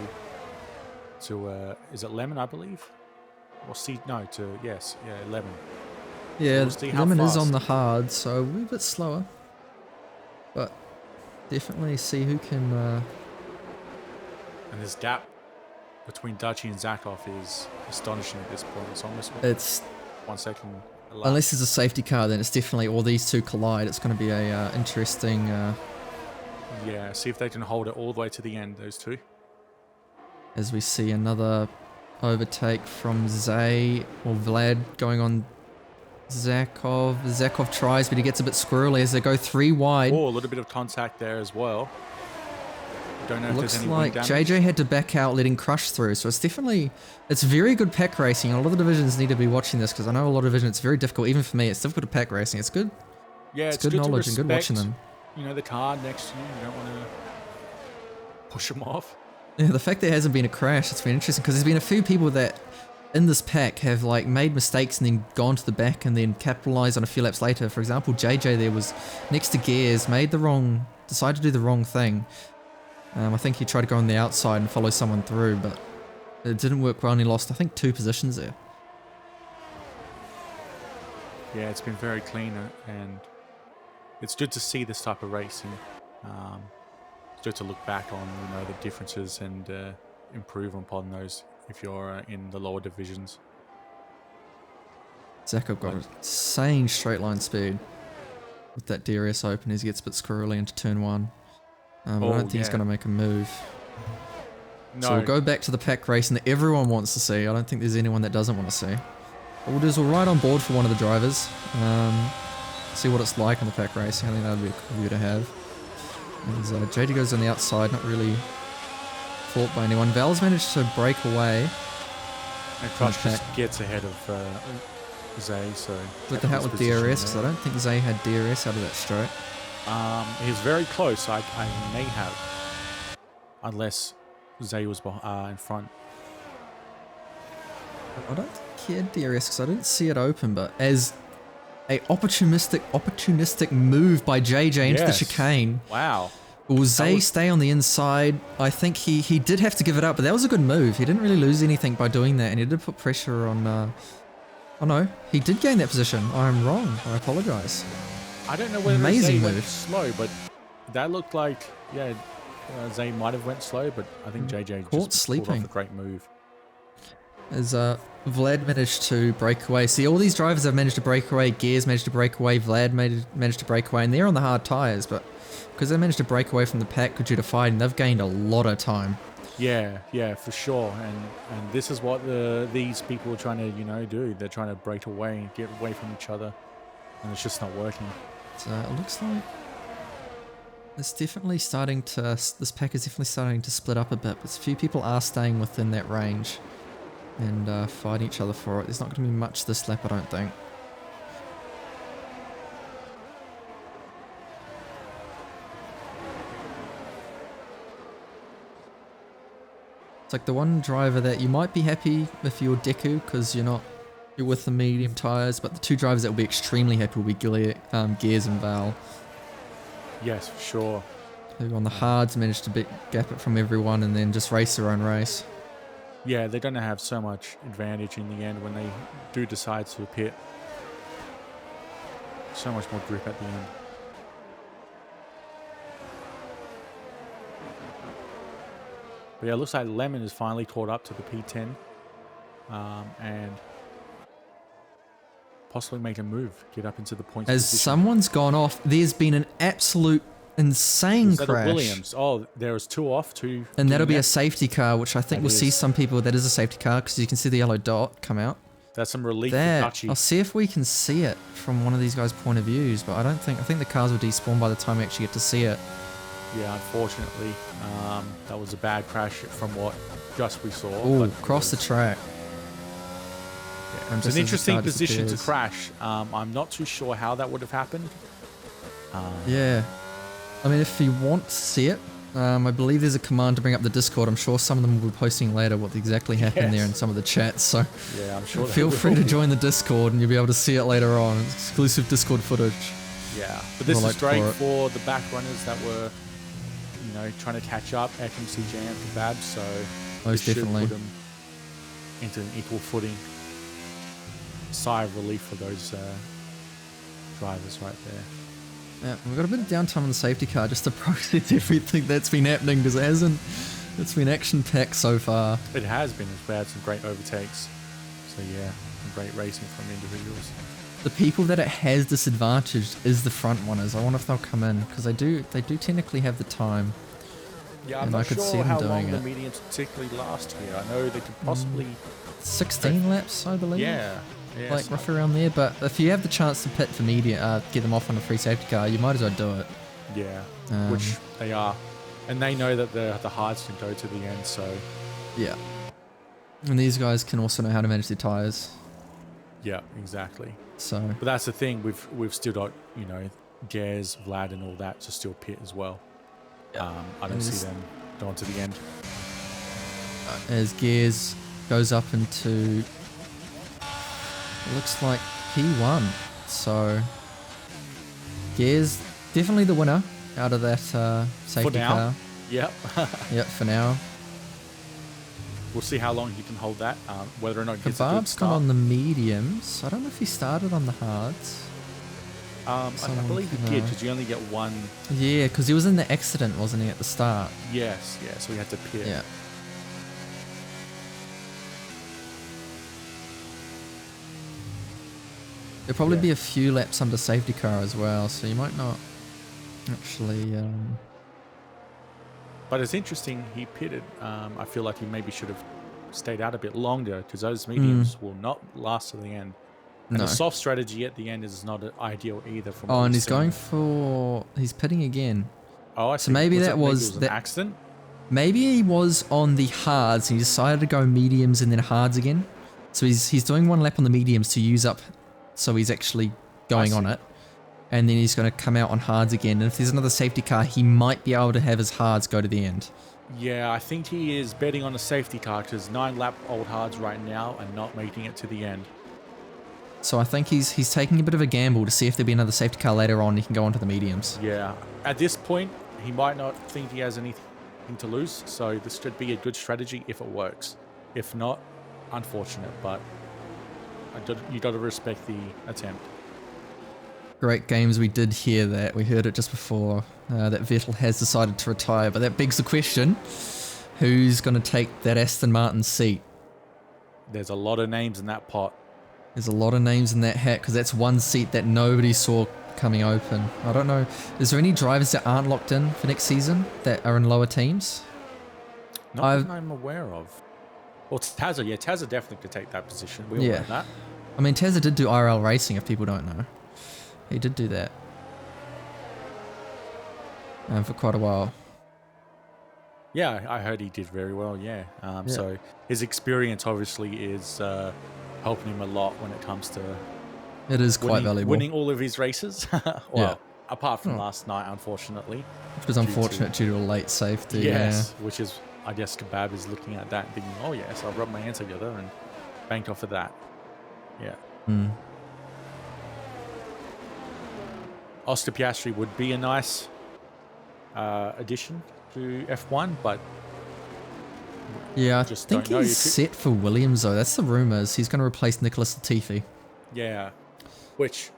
is it Lemon, I believe? Or yes, 11. Yeah, so we'll Lemon is on the hard, so a wee bit slower. But definitely see who can... And this gap between Dutchy and Zakov is astonishing at this point. It's almost 1 second a lap. Unless there's a safety car, then it's definitely all these two collide. It's going to be a interesting... Yeah, see if they can hold it all the way to the end, those two. As we see another overtake from Zay or Vlad going on Zakov. Zakov tries, but he gets a bit squirrely as they go 3 wide. Oh, a little bit of contact there as well. Don't know if Looks there's any like wing damage. JJ had to back out, letting Crush through. So it's very good pack racing. A lot of the divisions need to be watching this, because I know a lot of divisions, it's very difficult. Even for me, it's difficult to pack racing. It's good. Yeah, it's good knowledge and good watching them. The car next to you, you don't want to push them off. Yeah, the fact there hasn't been a crash, it's been interesting, because there's been a few people that in this pack have made mistakes and then gone to the back and then capitalized on a few laps later. For example, JJ there was next to Gears, decided to do the wrong thing. I think he tried to go on the outside and follow someone through, but it didn't work well and he lost, I think, 2 positions there. Yeah, it's been very clean and it's good to see this type of racing. It's good to look back on, the differences and improve upon those if you're in the lower divisions. Zach, I've got insane straight line speed with that DRS open as he gets a bit squirrely into turn 1. I don't think he's going to make a move. No. So we'll go back to the pack racing that everyone wants to see. I don't think there's anyone that doesn't want to see. What we'll do is we'll ride on board for one of the drivers. See what it's like on the pack racing. I think that would be a cool view to have. As JD goes on the outside, not really fought by anyone. Val's managed to break away. And Crush just gets ahead of Zay, so... With the hat with DRS, because I don't think Zay had DRS out of that straight. He was very close. I may have, unless Zay was in front. I don't think he had DRS because I didn't see it open, but as a opportunistic move by JJ into the chicane. Wow. Will Zay stay on the inside? I think he did have to give it up, but that was a good move. He didn't really lose anything by doing that, and he did put pressure on... oh no, he did gain that position. I'm wrong. I apologise. I don't know whether Amazing Zay move. went slow, but that looked like, Zay might have went slow, but I think JJ Caught just sleeping. pulled off a great move. As Vlad managed to break away. See, all these drivers have managed to break away. Gears managed to break away. Vlad managed to break away, and they're on the hard tyres, but because they managed to break away from the pack due to fighting, they've gained a lot of time. Yeah, for sure. And this is what these people are trying to, do. They're trying to break away and get away from each other, and it's just not working. So it looks like it's definitely starting to... This pack is definitely starting to split up a bit, but a few people are staying within that range and fighting each other for it. There's not going to be much this lap, I don't think. It's like the one driver that you might be happy if you're Deku because you're with the medium tyres, but the two drivers that will be extremely happy will be Gears and Val. Yes, for sure. Who on the hards managed to gap it from everyone and then just race their own race. Yeah, they're going to have so much advantage in the end when they do decide to pit. So much more grip at the end. But yeah, it looks like Lemon is finally caught up to the P10 and possibly make a move, get up into the points As position. someone's gone off, there's been an absolute insane crash. Williams. Oh, there was two off, two. And that'll be a safety car, which I think we'll see some people that is a safety car because you can see the yellow dot come out. That's some relief There. for Dutchy. I'll see if we can see it from one of these guys' point of views, but I think the cars will despawn by the time we actually get to see it. Yeah, unfortunately, that was a bad crash from what just we saw. Oh, across the track. Yeah, it's an interesting position to crash. I'm not too sure how that would have happened. Yeah. I mean, if you want to see it, I believe there's a command to bring up the Discord. I'm sure some of them will be posting later what exactly happened there in some of the chats. So yeah, I'm sure. Feel free to join the Discord and you'll be able to see it later on. It's exclusive Discord footage. Yeah, but this is great for the back runners that were, trying to catch up. Ekim, CJ, and Kebab. So most definitely put them into an equal footing. Sigh of relief for those drivers right there. Yeah, we've got a bit of downtime on the safety car just to process everything that's been happening because it's been action-packed so far. It has been. We had some great overtakes. So yeah, some great racing from individuals. The people that it has disadvantaged is the front runners. I wonder if they'll come in because they do technically have the time. Yeah, I'm not sure how long the mediums particularly last here. I know they could possibly 16 laps, I believe. Yeah, like roughly around there. But if you have the chance to pit for media, get them off on a free safety car, you might as well do it. Yeah, which they are, and they know that the hards can go to the end. So yeah, and these guys can also know how to manage their tires. Yeah, exactly. So, but that's the thing. We've still got Gaz, Vlad, and all that to still pit as well. I don't see them going to the end. As Gears goes up into, it looks like P1. So Gears definitely the winner out of that safety car. Yep. Yep, for now. We'll see how long he can hold that. Whether or not he gets a good Kebab's start. gone on the mediums. I don't know if he started on the hards. I believe he did, because you only get one. Yeah, because he was in the accident, wasn't he, at the start? Yes, yeah, so he had to pit. Yeah. There'll probably be a few laps under safety car as well, so you might not actually... But it's interesting, he pitted. I feel like he maybe should have stayed out a bit longer, because those mediums will not last to the end. And No. the soft strategy at the end is not ideal either. From Oh, and he's going for... He's pitting again. Oh, I see. Maybe was that maybe was... it was an accident? Maybe he was on the hards and he decided to go mediums and then hards again. So he's doing one lap on the mediums to use up, so he's actually going on it. And then he's going to come out on hards again. And if there's another safety car, he might be able to have his hards go to the end. Yeah, I think he is betting on a safety car, because 9-lap-old hards right now are not making it to the end. So I think he's taking a bit of a gamble to see if there'll be another safety car later on. He can go onto the mediums. Yeah, at this point, he might not think he has anything to lose. So this should be a good strategy if it works. If not, unfortunate. But you got to respect the attempt. Great games. We did hear that. We heard it just before that Vettel has decided to retire. But that begs the question, who's going to take that Aston Martin seat? There's a lot of names in that pot. There's a lot of names in that hat, because that's one seat that nobody saw coming open. I don't know. Is there any drivers that aren't locked in for next season that are in lower teams? Not that I'm aware of. Well, Tazza, yeah, Tazza definitely could take that position. We all know that. I mean, Tazza did do ARL racing, if people don't know. He did do that. For quite a while. Yeah, I heard he did very well, yeah. So his experience obviously is helping him a lot when it comes to it is quite valuable. Winning all of his races. Well, apart from last night, unfortunately. Which was unfortunate due to a late safety. Yes, which is, I guess Kebab is looking at that and thinking, oh yes, I'll rub my hands together, and banked off of that. Yeah. Oscar Piastri would be a nice addition to F1, but yeah, I think he's set for Williams though. That's the rumours. He's going to replace Nicholas Latifi. Yeah, which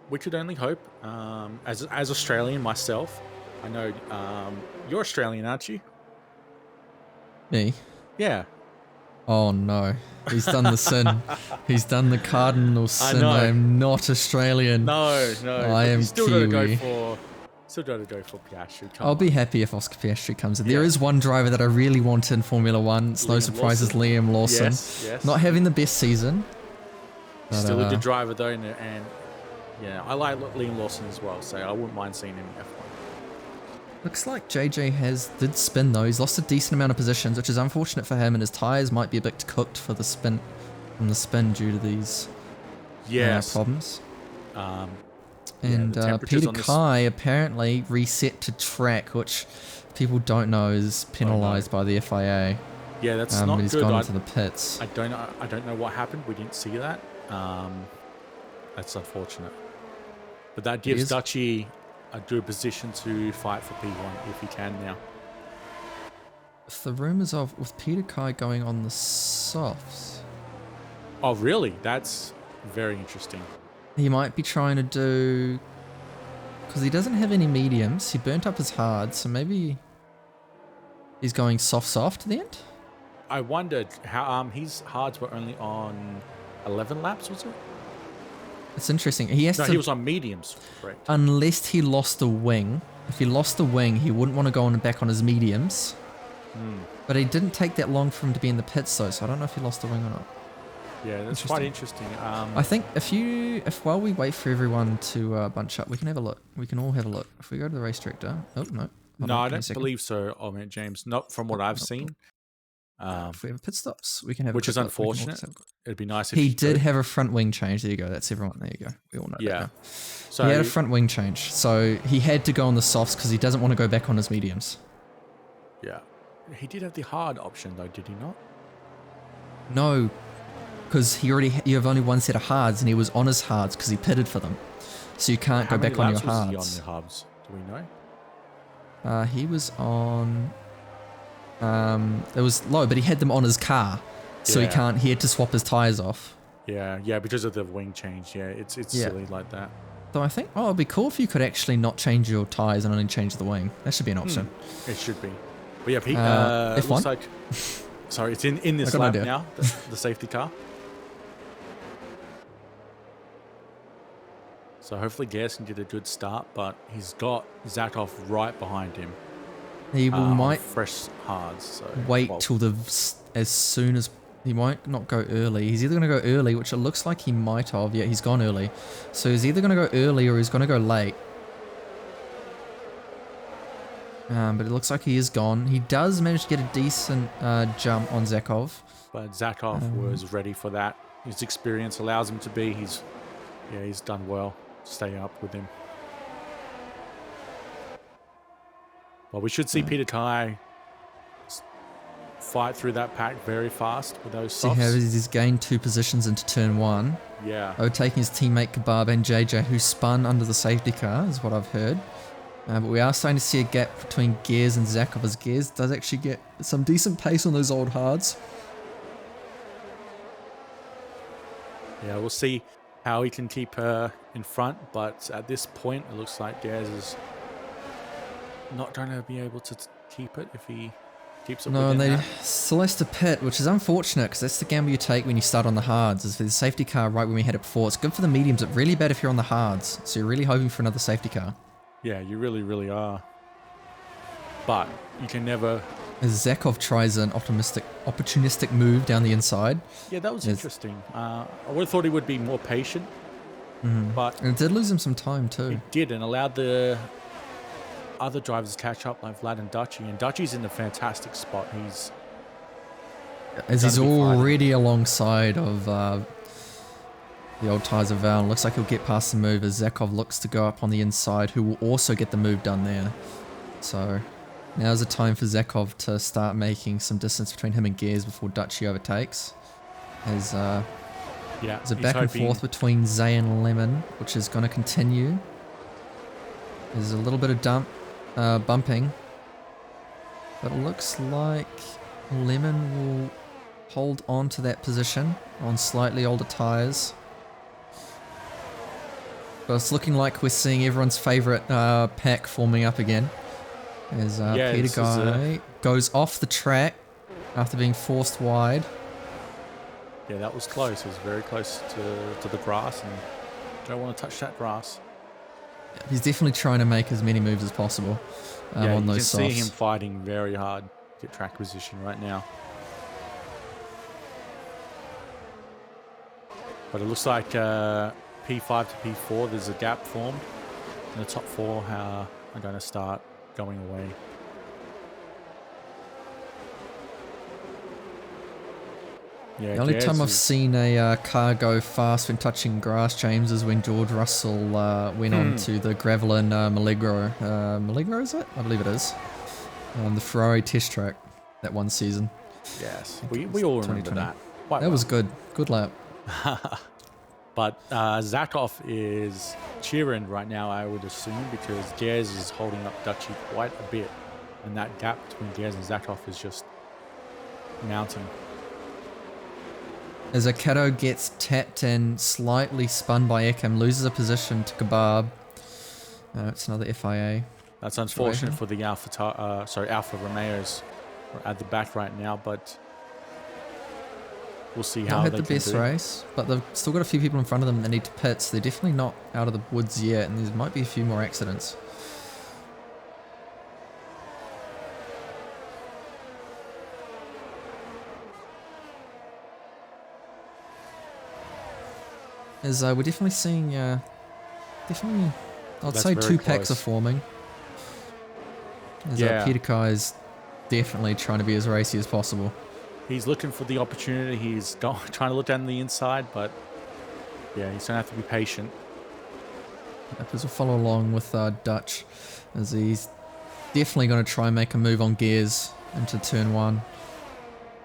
we could only hope. As Australian myself, I know you're Australian, aren't you? Me? Yeah. Oh no, he's done the sin. He's done the cardinal sin. I am not Australian. No, I am Kiwi. Still got to go for Piastri. I'll be happy if Oscar Piastri comes in. There is one driver that I really want in Formula One. It's no surprise, it's Liam Lawson. Yes. Not having the best season. Still a good driver though, and yeah, I like Liam Lawson as well, so I wouldn't mind seeing him in F1. Looks like JJ did spin though. He's lost a decent amount of positions, which is unfortunate for him, and his tyres might be a bit cooked for the spin due to these problems. And Peter Kai apparently reset to track, which people don't know is penalised by the FIA. Yeah, that's not he's good. Gone into the pits. I don't know what happened. We didn't see that. That's unfortunate. But that gives Dutchy a good position to fight for P1 if he can now. With the rumours with Peter Kai going on the softs. Oh, really? That's very interesting. He might be trying to do... Because he doesn't have any mediums. He burnt up his hard, so maybe he's going soft to the end? I wondered how his hards were only on 11 laps, was it? It's interesting. He was on mediums, correct? Unless he lost the wing. If he lost the wing, he wouldn't want to go on back on his mediums. But he didn't take that long for him to be in the pits though, so I don't know if he lost the wing or not. Yeah, that's quite interesting. I think if while we wait for everyone to bunch up, we can have a look. We can all have a look. If we go to the race director. Oh, no. No, I don't believe so, James. Not from what I've seen. If we have pit stops, we can have which is unfortunate. It'd be nice if he did have a front wing change. There you go. That's everyone. There you go. We all know that now. So he had a front wing change. So he had to go on the softs because he doesn't want to go back on his mediums. Yeah. He did have the hard option though, did he not? No. Because you have only one set of hards, and he was on his hards because he pitted for them. So you can't go back on your hards. How many laps was he on your hubs? Do we know? He was on... it was low, but he had them on his car. So he had to swap his tyres off. Yeah, because of the wing change. Yeah, it's silly like that. Though I think, it'd be cool if you could actually not change your tyres and only change the wing. That should be an option. It should be. But yeah, Pete, F1? it looks like... Sorry, it's in this lap now, the safety car. So hopefully Gers can get a good start, but he's got Zakov right behind him. He might fresh hards. So, wait till as soon as... He might not go early. He's either going to go early, which it looks like he might have. Yeah, he's gone early. So he's either going to go early or he's going to go late. But it looks like he is gone. He does manage to get a decent jump on Zakov. But Zakov was ready for that. His experience allows him to be. He's done well. Stay up with him. Well, we should see Peter Kai fight through that pack very fast with those softs. See how he's gained 2 positions into turn 1. Yeah. Overtaking his teammate Kebab and JJ, who spun under the safety car, is what I've heard. But we are starting to see a gap between Gers and Zakov, as Gers does actually get some decent pace on those old hards. Yeah, we'll see how he can keep her in front, but at this point, it looks like Gers is not going to be able to keep it if he keeps it. No, and they still has to pit, which is unfortunate because that's the gamble you take when you start on the hards. Is for the safety car right when we had it before. It's good for the mediums, but really bad if you're on the hards. So you're really hoping for another safety car. Yeah, you really, really are. But you can never... As Zakov tries an opportunistic move down the inside. Yeah, that was interesting. I would have thought he would be more patient. But and it did lose him some time too. It did, and allowed the other drivers to catch up, like Vlad and Dutchy. And Dutchy's in a fantastic spot. He's already alongside of the old ties of Val. Looks like he'll get past the move as Zakov looks to go up on the inside, who will also get the move done there. So now's the time for Zakov to start making some distance between him and Gers before Dutchy overtakes. There's a back and forth between Zay and Lemon, which is going to continue. There's a little bit of bumping, but it looks like Lemon will hold on to that position on slightly older tyres. But it's looking like we're seeing everyone's favourite pack forming up again. As Peter Guy goes off the track after being forced wide. Yeah, that was close. It was very close to the grass, and don't want to touch that grass. He's definitely trying to make as many moves as possible on those softs. You can see him fighting very hard to get track position right now. But it looks like P5 to P4, there's a gap formed. And the top 4 are going to start going away. Yeah, the only time I've seen a car go fast when touching grass, James, is when George Russell went on to the gravel in Milagro. Milagro, is it? I believe it is. The Ferrari test track that one season. Yes, we all remember that. That was good. Good lap. But Zakov is cheering right now, I would assume, because Gers is holding up Dutchy quite a bit. And that gap between Gers and Zakov is just mounting. As Akato gets tapped and slightly spun by Ekam, loses a position to Kebab. It's another FIA. That's unfortunate for the Alfa Romeos at the back right now, but we'll see how they can do. Had the best race, but they've still got a few people in front of them that need to pit, so they're definitely not out of the woods yet, and there might be a few more accidents. As we're definitely seeing, I'd say 2 packs are forming. As Peter Kai is definitely trying to be as racy as possible. He's looking for the opportunity. He's trying to look down the inside, but yeah, he's going to have to be patient. Because we'll follow along with Dutch, as he's definitely going to try and make a move on Gers into turn 1.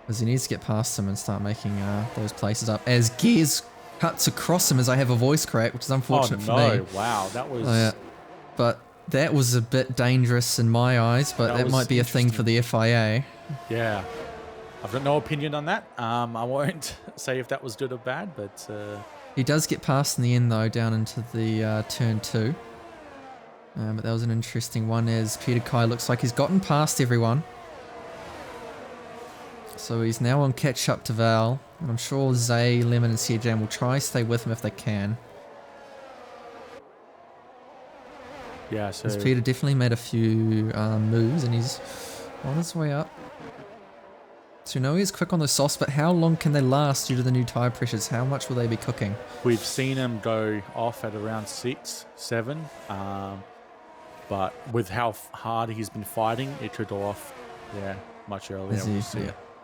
As he needs to get past him and start making those places up. As Gers cuts across him as I have a voice crack, which is unfortunate for me. Wow, that was... But that was a bit dangerous in my eyes, but that might be a thing for the FIA. Yeah. I've got no opinion on that. I won't say if that was good or bad, but He does get past in the end though, down into the turn 2. But that was an interesting one as Peter Kai looks like he's gotten past everyone. So he's now on catch up to Val. And I'm sure Zay, Lemon and Sejan will try to stay with him if they can. Yeah, so... Because Peter definitely made a few moves and he's on his way up. So we know he's quick on the softs, but how long can they last due to the new tyre pressures? How much will they be cooking? We've seen him go off at around 6, 7. But with how hard he's been fighting, it could go off, much earlier.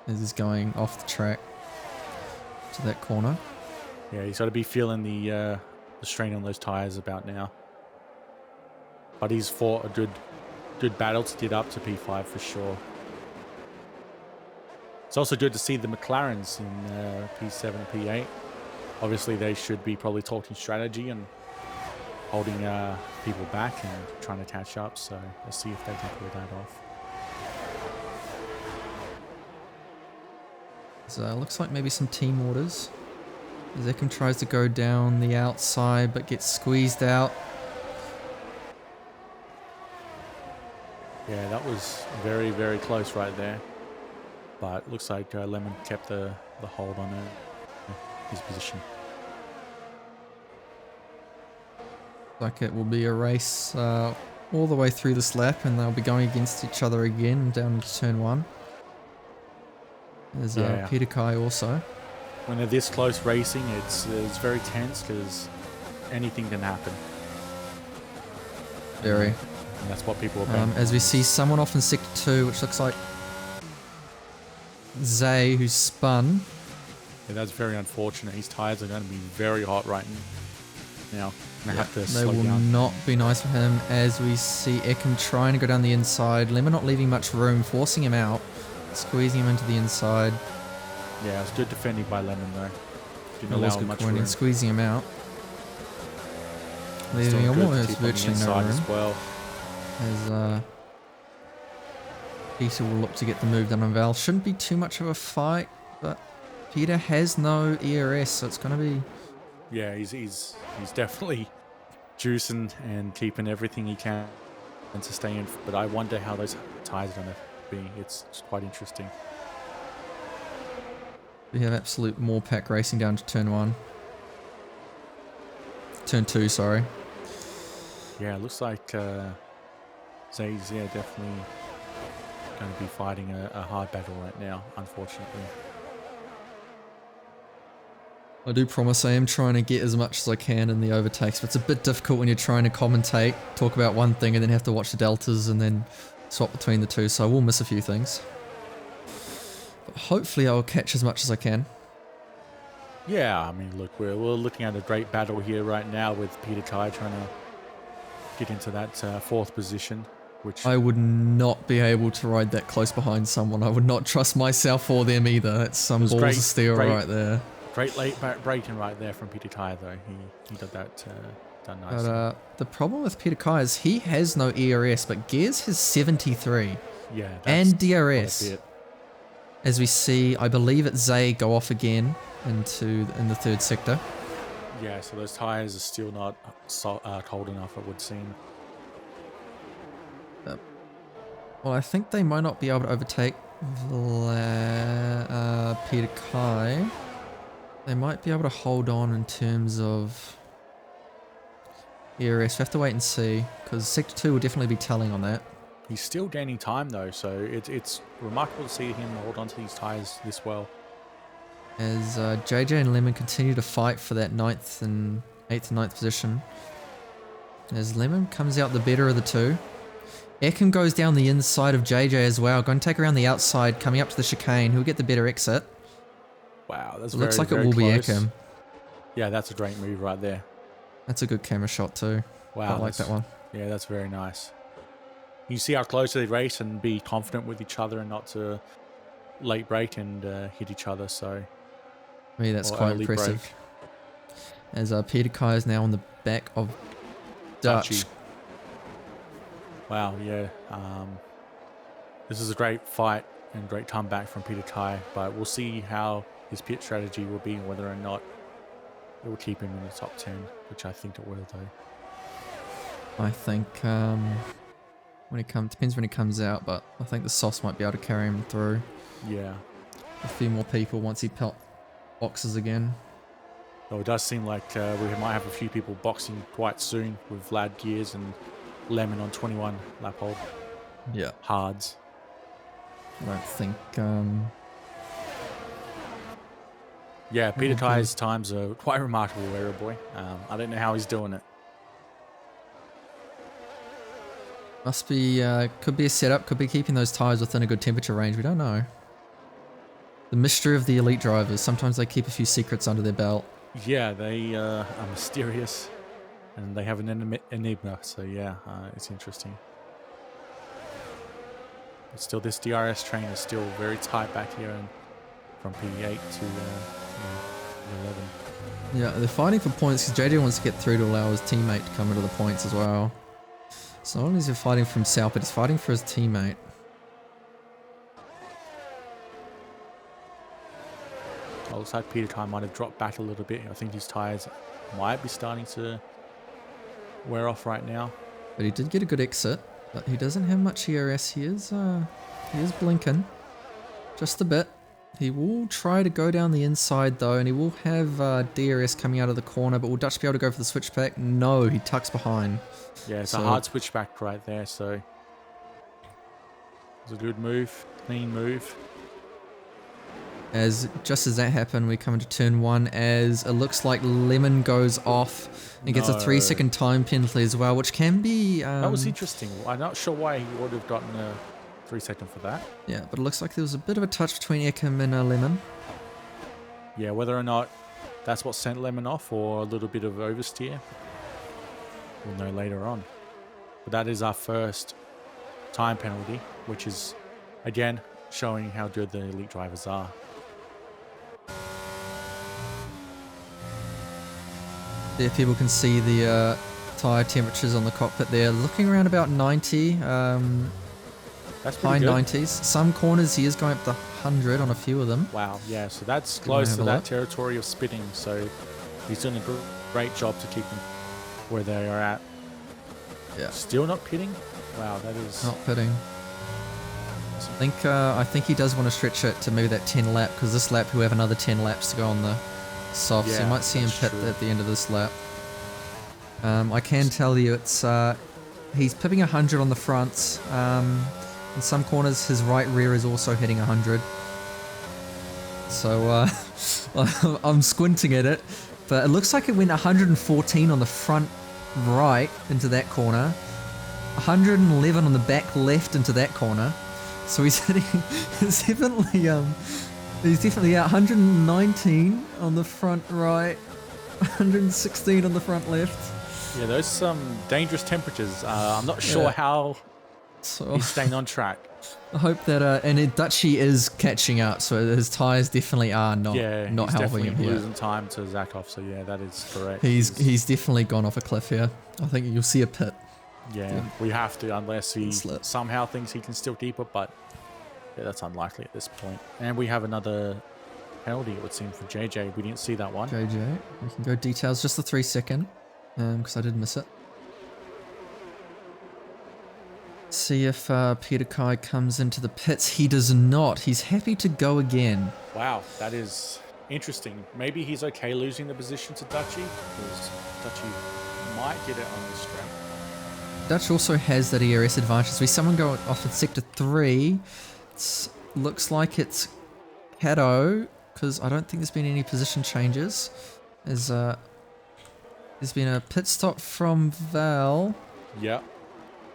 As he's going off the track to that corner. Yeah, he's got to be feeling the strain on those tyres about now. But he's fought a good battle to get up to P5 for sure. It's also good to see the McLarens in P7 and P8. Obviously, they should be probably talking strategy and holding people back and trying to catch up. So let's see if they can pull that off. So looks like maybe some team orders. Zekum tries to go down the outside but gets squeezed out. Yeah, that was very, very close right there. But looks like Lemon kept the hold on his position. Like it will be a race all the way through this lap and they'll be going against each other again down to turn 1. There's Peter Kai also. When they're this close racing, it's very tense because anything can happen. Very. And that's what people are as we see someone off in sector 2, which looks like Zay, who's spun. Yeah, that's very unfortunate. His tyres are going to be very hot right now. They have to slow down. They will not be nice for him as we see Ekim trying to go down the inside. Lemon not leaving much room, forcing him out, squeezing him into the inside. Yeah, it was good defending by Lemon though. Didn't allow him much room. And squeezing him out. Leaving almost virtually no room. As well. As Peter will look to get the move done on Val. Shouldn't be too much of a fight, but Peter has no ERS, so it's going to be... Yeah, he's definitely juicing and keeping everything he can and to stay in. But I wonder how those tyres are going to be. It's quite interesting. We have absolute more pack racing down to turn 1. Turn 2, sorry. Yeah, it looks like Zay's definitely going to be fighting a hard battle right now, unfortunately. I do promise I am trying to get as much as I can in the overtakes, but it's a bit difficult when you're trying to commentate, talk about one thing and then have to watch the deltas and then swap between the two, so I will miss a few things. But hopefully I'll catch as much as I can. Yeah, I mean, look, we're looking at a great battle here right now with Peter Kai trying to get into that 4th position, which... I would not be able to ride that close behind someone. I would not trust myself or them either. That's some balls of steel right there. Great late braking right there from Peter Kai, though. He did that done nicely. But the problem with Peter Kai is he has no ERS, but Gears has 73. Yeah, that's and DRS. As we see, I believe it's Zay go off again in the 3rd sector. Yeah, so those tyres are still not cold enough, it would seem. Well, I think they might not be able to overtake Peter Kai. They might be able to hold on in terms of ERS. We have to wait and see, because Sector 2 will definitely be telling on that. He's still gaining time, though, so it's remarkable to see him hold on to these tyres this well. As JJ and Lemon continue to fight for that 8th and 9th position. As Lemon comes out the better of the two. Ekim goes down the inside of JJ as well, going to take around the outside, coming up to the chicane. He'll get the better exit. Wow, that's looks like very it will close. Be Ekim. Yeah, that's a great move right there. That's a good camera shot too. Wow, I like that one. Yeah, that's very nice. You see how close they race and be confident with each other and not to late break and hit each other. So, I mean, that's quite impressive. Break. As Peter Kai is now on the back of Dutch. Wow, yeah. This is a great fight and great comeback from Peter Kai, but we'll see how his pit strategy will be and whether or not it will keep him in the top 10, which I think it will though. I think when it depends when he comes out, but I think the Softs might be able to carry him through. Yeah. A few more people once he boxes again. Though it does seem like we might have a few people boxing quite soon with Vlad Gears and Lemon on 21 lap hold. Yeah. Hards. I don't think... Yeah, Peter Kai's times are quite remarkable, Aero Boy. I don't know how he's doing it. Must be, could be a setup, could be keeping those tyres within a good temperature range, we don't know. The mystery of the elite drivers, sometimes they keep a few secrets under their belt. Yeah, they are mysterious and they have an enigma, so yeah, it's interesting. But still, this DRS train is still very tight back here and from P8 to 11. Yeah, they're fighting for points because JJ wants to get through to allow his teammate to come into the points as well. So not only is he fighting for himself, but he's fighting for his teammate. It looks like Peter Kai might have dropped back a little bit. I think his tyres might be starting to wear off right now. But he did get a good exit, but he doesn't have much ERS. He is blinking just a bit. He will try to go down the inside though, and he will have DRS coming out of the corner, but will Dutch be able to go for the switchback? No, he tucks behind. Yeah, it's a hard switchback right there, so it's a good move, clean move. Just as that happened, we come into turn 1 as it looks like Lemon goes off and gets a 3-second time penalty as well, which can be... that was interesting. I'm not sure why he would have gotten a 3-second for that. Yeah, but it looks like there was a bit of a touch between Ekim and Lemon. Yeah, whether or not that's what sent Lemon off or a little bit of oversteer, we'll know later on. But that is our first time penalty, which is, again, showing how good the elite drivers are. There people can see the tyre temperatures on the cockpit there, looking around about 90, That's high pretty good. 90s. Some corners he is going up to 100 on a few of them. Wow, yeah, so that's close to that territory of spitting, so he's doing a great job to keep them where they are at. Yeah. Still not pitting? Wow, that is... Not pitting. I think he does want to stretch it to maybe that 10 lap, because this lap he'll have another 10 laps to go on the soft, so you might see him pit at the end of this lap. I can tell you it's he's pipping 100 on the fronts. In some corners his right rear is also hitting 100. So I'm squinting at it, but it looks like it went 114 on the front right into that corner, 111 on the back left into that corner. So he's hitting, he's definitely out 119 on the front right, 116 on the front left. Yeah, those some dangerous temperatures. I'm not sure how he's staying on track. I hope that, and Dutchy is catching up, so his tyres definitely are not helping him here. Losing time to Zakov, so yeah, that is correct. He's definitely gone off a cliff here. I think you'll see a pit. Yeah, we have to, unless he somehow thinks he can still keep it, but yeah, that's unlikely at this point. And we have another penalty, it would seem, for JJ. We didn't see that one. JJ, we can go details, just the 3-second, because I did miss it. See if Peter Kai comes into the pits. He does not. He's happy to go again. Wow, that is interesting. Maybe he's okay losing the position to Dutchy, because Dutchy might get it on this straight. Dutch also has that ERS advantage. So we see someone go off in sector 3. It looks like it's Cato, because I don't think there's been any position changes. There's been a pit stop from Val. Yeah.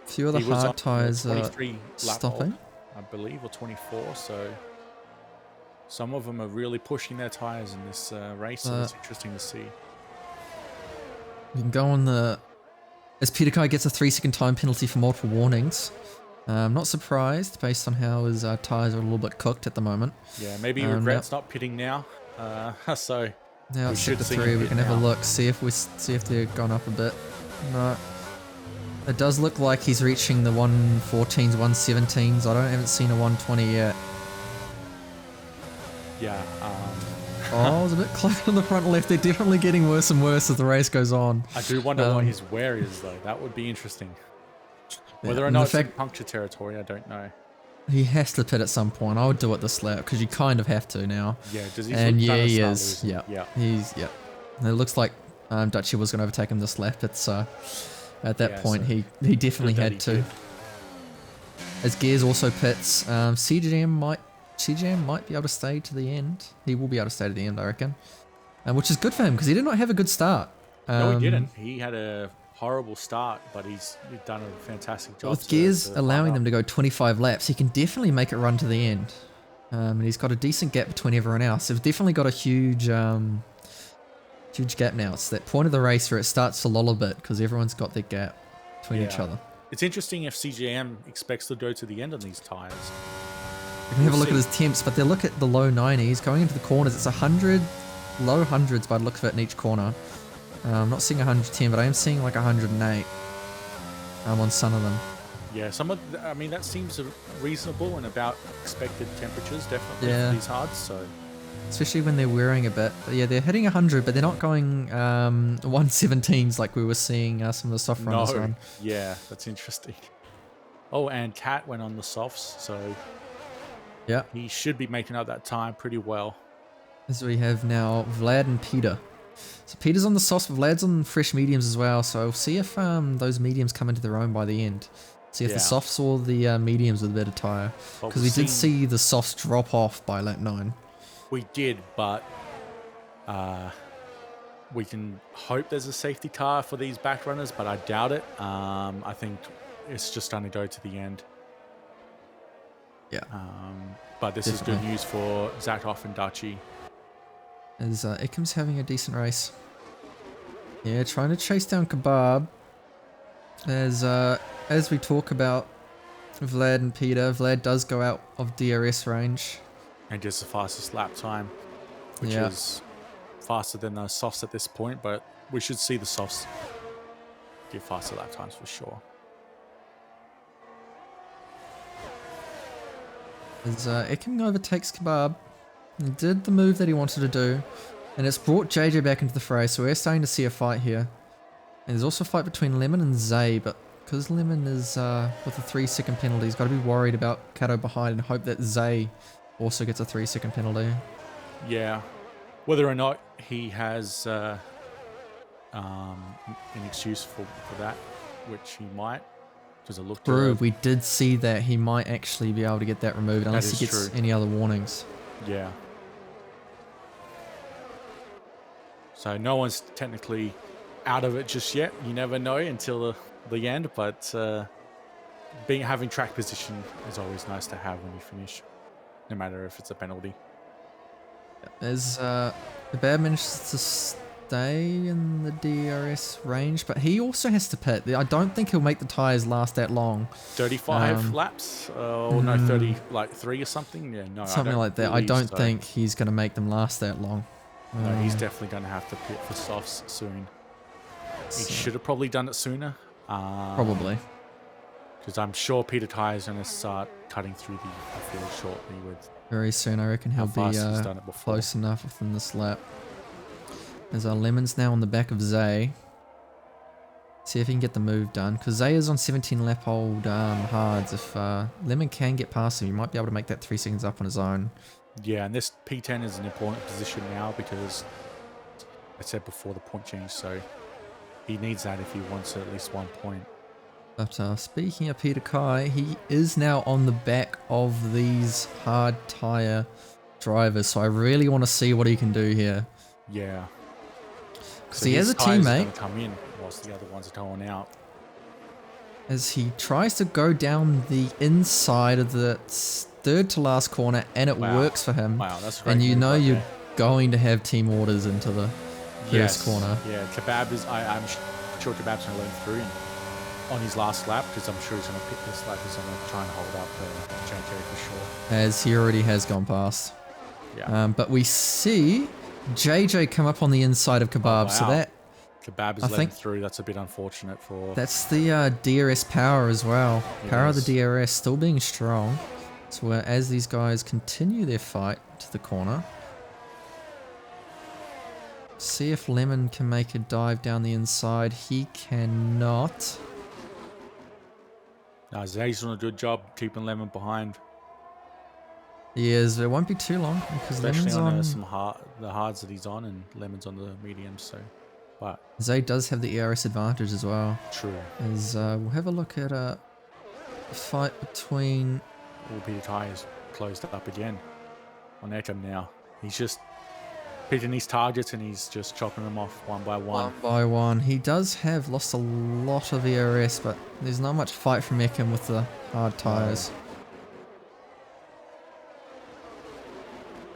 A few of the hard tyres are stopping. I believe, or 24, so some of them are really pushing their tyres in this race, so it's interesting to see. We can go on the... As Peter Kai gets a 3-second time penalty for multiple warnings. I'm not surprised, based on how his tyres are a little bit cooked at the moment. Yeah, maybe he regrets not pitting now, so... Now it's sector 3, we can have a look, see if they're gone up a bit. No. It does look like he's reaching the 114s, 117s. I haven't seen a 120 yet. Yeah, Oh, it was a bit close on the front left. They're definitely getting worse and worse as the race goes on. I do wonder what his wear is, though. That would be interesting. Whether or and not the it's fact in puncture territory, I don't know. he has to pit at some point. I would do it this lap because you kind of have to now. Yeah, does he? And yeah, he start is. losing? Yeah, he's And it looks like Dutchy was going to overtake him this lap. It's at that point so he definitely good that had he to. did. As Gears also pits, CGM might be able to stay to the end. He will be able to stay to the end, I reckon. Which is good for him because he did not have a good start. No, he didn't. He had a horrible start, but he's done a fantastic job. With Gears allowing them to go 25 laps, he can definitely make it run to the end. And he's got a decent gap between everyone else. They've definitely got a huge gap now. It's that point of the race where it starts to lull a bit because everyone's got their gap between each other. It's interesting if CGM expects to go to the end on these tyres. You can have a look at his temps, but they look at the low 90s. Going into the corners, it's 100, low hundreds by the look of it in each corner. I'm not seeing 110, but I am seeing like 108 on some of them. Yeah, I mean, that seems reasonable and about expected temperatures, definitely, Yeah. for these hards, so... Especially when they're wearing a bit. But yeah, they're hitting 100, but they're not going 117s like we were seeing some of the soft runners run. Yeah, that's interesting. Oh, and Cat went on the softs, so Yeah. he should be making up that time pretty well. As we have now Vlad and Peter. So Peter's on the softs, but Vlad's on fresh mediums as well. So we'll see if those mediums come into their own by the end. See if the softs or the mediums with a better tyre. Because we did see the softs drop off by lap 9. We did, but we can hope there's a safety car for these back runners, but I doubt it. I think it's just going to go to the end. Yeah. But this is good news for Zakov and Daci. As Ikem's having a decent race. Yeah, trying to chase down Kebab. As we talk about Vlad and Peter, Vlad does go out of DRS range. And gets the fastest lap time, which is faster than the softs at this point, but we should see the softs get faster lap times for sure. As Ikem overtakes Kebab, he did the move that he wanted to do, and it's brought JJ back into the fray, so we're starting to see a fight here. And there's also a fight between Lemon and Zay, but because Lemon is with a 3-second penalty, he's got to be worried about Kato behind and hope that Zay also gets a 3-second penalty. Yeah. Whether or not he has an excuse for that, which he might, because it looked True, we did see that he might actually be able to get that removed unless he gets any other warnings. Yeah. So no one's technically out of it just yet. You never know until the end, but having track position is always nice to have when you finish, no matter if it's a penalty. As Kebab manages to stay in the DRS range, but he also has to pit. I don't think he'll make the tyres last that long. 35 laps? Or no, 30, like 3 or something? Yeah, no. Something like that. I don't think he's going to make them last that long. No, he's definitely going to have to pit for softs soon. He should have probably done it sooner. Probably. Because I'm sure Peter Ty is going to start cutting through the field shortly with... Very soon, I reckon he'll be close enough within this lap. As Lemon's now on the back of Zay. See if he can get the move done. Because Zay is on 17 lap old hards. If Lemon can get past him, he might be able to make that 3 seconds up on his own. Yeah, and this P10 is an important position now because I said before the point change, so he needs that if he wants at least 1 point. But speaking of Peter Kai, he is now on the back of these hard tyre drivers, so I really want to see what he can do here. Yeah. Because he has a teammate. Come in whilst the other ones are going out. As he tries to go down the inside of the third to last corner, and it works for him. Wow, that's great. And you know you're going to have team orders into the first corner. Yeah, Kebab is. I'm sure Kebab's going to let him through on his last lap because I'm sure he's going to pick this lap. He's going to try and hold up JJ for sure. As he already has gone past. Yeah. But we see JJ come up on the inside of Kebab, wow. so that Kebab is letting through. That's a bit unfortunate for. That's the DRS power as well. Power of the DRS still being strong. So as these guys continue their fight to the corner. See if Lemon can make a dive down the inside. He cannot. No, Zay's doing a good job keeping Lemon behind. He is. It won't be too long because Especially Lemon's on on. some the hards that he's on, and Lemon's on the mediums. So, but Zay does have the ERS advantage as well. true. As we'll have a look at a fight between. Peter Ty is closed up again on Eckham now. He's just picking these targets and he's just chopping them off one by one. One by one. He does have lost a lot of ERS, but there's not much fight from Eckham with the hard tyres.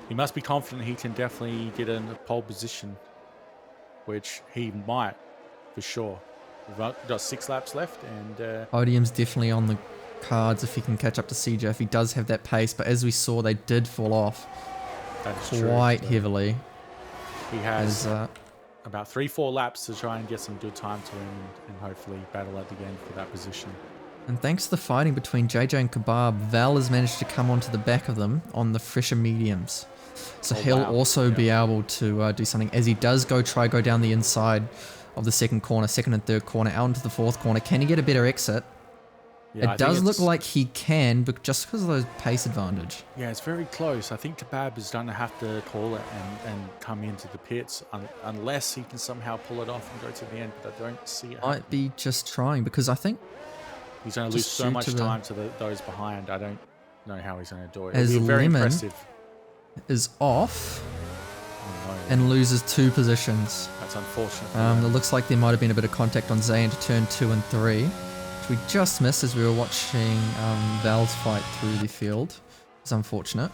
He must be confident he can definitely get in a pole position, which he might, for sure. We've got 6 laps left, and Podium's definitely on the cards if he can catch up to CJ, if he does have that pace, but as we saw, they did fall off that's quite true. heavily. He has As, about 3-4 laps to try and get some good time to him and hopefully battle at the end for that position. and thanks to the fighting between JJ and Kebab, Val has managed to come onto the back of them on the fresher mediums. So he'll also be able to do something as he does go down the inside of the second and third corner, out into the fourth corner. Can he get a better exit? Yeah, It does look like he can, but just because of those pace advantage. Yeah, it's very close. I think Kebab is going to have to call it and come into the pits unless he can somehow pull it off and go to the end, but I don't see it. Might be just trying, because I think He's going to lose just so due much to the- time to those behind. I don't know how he's going to do it. As It'll be very Lemon- impressive. is off Oh, no. and loses 2 positions. That's unfortunate. for It them. looks like there might have been a bit of contact on Zay into turn 2 and 3, which we just missed as we were watching Val's fight through the field. It's unfortunate.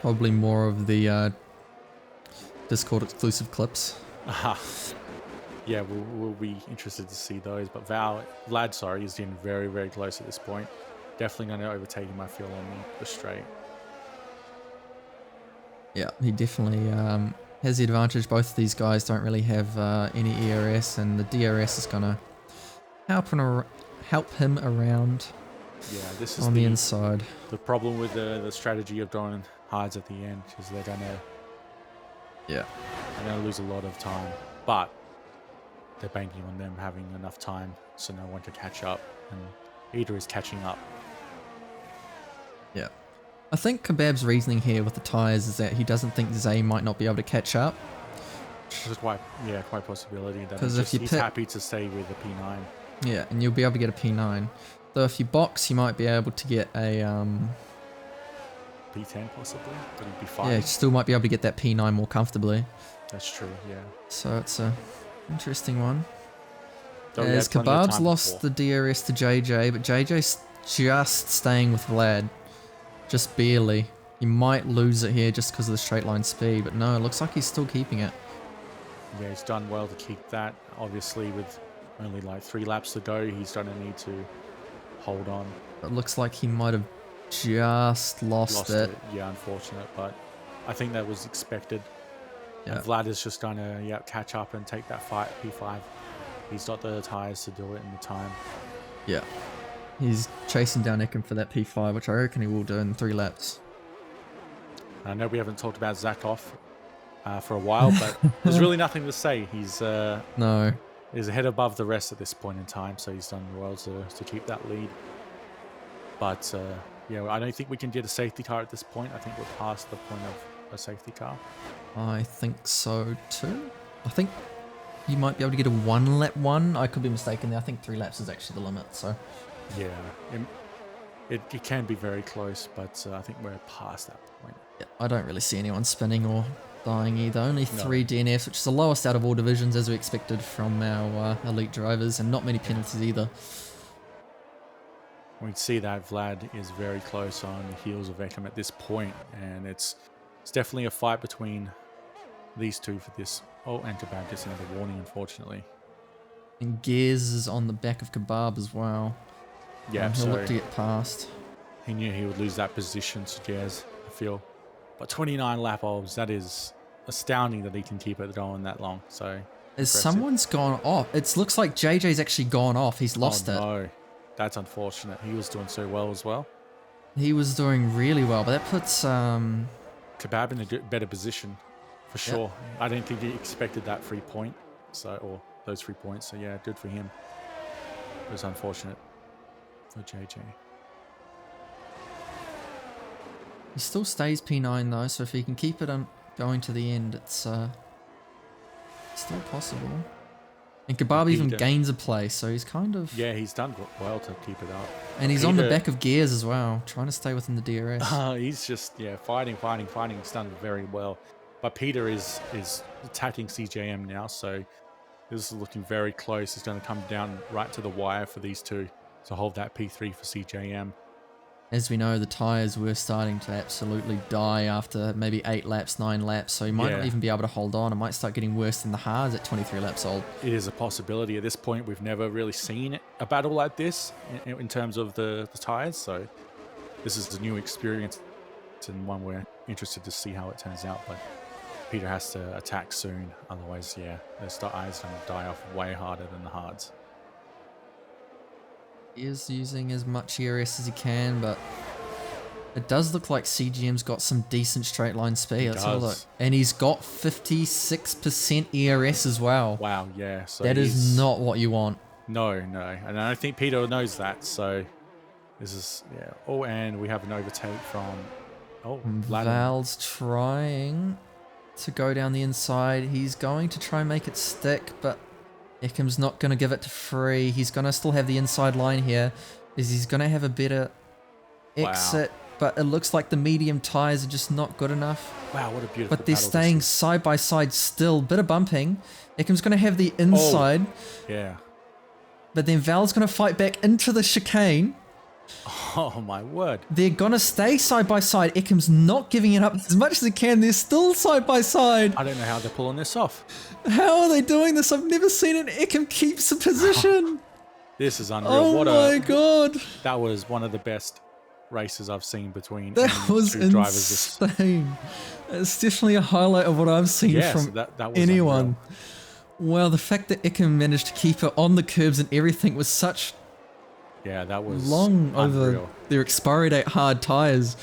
Probably more of the Discord exclusive clips. Aha. Yeah, we'll be interested to see those. But Vlad, is getting very, very close at this point. Definitely going to overtake him, I feel, on the straight. Yeah, he definitely has the advantage. Both of these guys don't really have any ERS, and the DRS is going to help him around Yeah, this is on the inside. the problem with the strategy of going hards at the end, is they're going to lose a lot of time. But they're banking on them having enough time so no one can catch up, and Ida is catching up. Yeah. I think Kebab's reasoning here with the tyres is that he doesn't think Zay might not be able to catch up. There's quite possibility that 'Cause if you he's pit- happy to stay with the P9. Yeah, and you'll be able to get a P9. Though if you box, you might be able to get a... P10 possibly, but he'd be fine. yeah, you still might be able to get that P9 more comfortably. That's true, yeah. So it's a interesting one. Though he As had plenty of Kebab's time lost before. the DRS to JJ, but JJ's just staying with Vlad. Just barely. He might lose it here just because of the straight line speed, but no, it looks like he's still keeping it. Yeah, he's done well to keep that. Obviously, with only like 3 laps to go, he's going to need to hold on. It looks like he might have just lost it. Yeah, unfortunate, but I think that was expected. Yeah. And Vlad is just going to catch up and take that fight P5. He's got the tyres to do it in the time. Yeah. He's chasing down Ekim for that P5, which I reckon he will do in 3 laps. I know we haven't talked about Zakov for a while, but there's really nothing to say. He's No. is a head above the rest at this point in time, so he's done well to keep that lead. But I don't think we can get a safety car at this point. I think we're past the point of a safety car. I think so too. I think you might be able to get a 1 lap one. I could be mistaken there. I think 3 laps is actually the limit, so... Yeah, it can be very close, but I think we're past that point. Yeah, I don't really see anyone spinning or dying either. Only 3 DNFs, which is the lowest out of all divisions as we expected from our elite drivers, and not many penalties either. We can see that Vlad is very close on the heels of Ekim at this point, and it's definitely a fight between these two for this. Oh, and Kebab gets another warning, unfortunately. And Gears is on the back of Kebab as well. Yeah, He'll so look to get past. he knew he would lose that position to Jazz, I feel. But 29 lap olds, that is astounding that he can keep it going that long. So As impressive. someone's gone off. It looks like JJ's actually gone off. He's lost it. No, that's unfortunate. He was doing so well as well. He was doing really well, but that puts Kebab in a better position, for sure. I didn't think he expected that 3 point, or those 3 points. So yeah, good for him. It was unfortunate for JJ. He still stays P9 though, so if he can keep it going to the end, it's still possible. And Kebab even gains a place, so he's kind of... Yeah, he's done well to keep it up. And he's on the back of gears as well, trying to stay within the DRS. He's just, fighting. He's done very well. But Peter is attacking CJM now, so this is looking very close. He's going to come down right to the wire for these two to hold that P3 for CJM. As we know, the tyres were starting to absolutely die after maybe 8 laps, 9 laps, so he might not even be able to hold on. It might start getting worse than the hards at 23 laps old. It is a possibility. At this point, we've never really seen a battle like this in terms of the tyres, so this is a new experience and one we're interested to see how it turns out. But Peter has to attack soon, otherwise, those tyres are going to die off way harder than the hards. He is using as much ERS as he can, but it does look like CGM's got some decent straight line speed. Let's have a look. And he's got 56% ERS as well. Wow, yeah. So that is not what you want. No. And I think Peter knows that, so this is, Oh, and we have an overtake from... Val's trying to go down the inside. He's going to try and make it stick, but... Ekim's not going to give it to free. He's going to still have the inside line here. He's going to have a better exit, but it looks like the medium tyres are just not good enough. Wow, what a beautiful But they're staying side by side still. Bit of bumping. Ekim's going to have the inside. Yeah. But then Val's going to fight back into the chicane. Oh my word. They're going to stay side by side. Ekim's not giving it up as much as they can. They're still side by side. I don't know how they're pulling this off. How are they doing this? I've never seen an Ekim keeps a position. This is unreal. Oh my god. That was one of the best races I've seen between that was two drivers. Insane. It's definitely a highlight of what I've seen from that was anyone. Unreal. Wow, the fact that Ekim managed to keep it on the curbs and everything was such... Yeah, that was long unreal. Over their expiry date hard tyres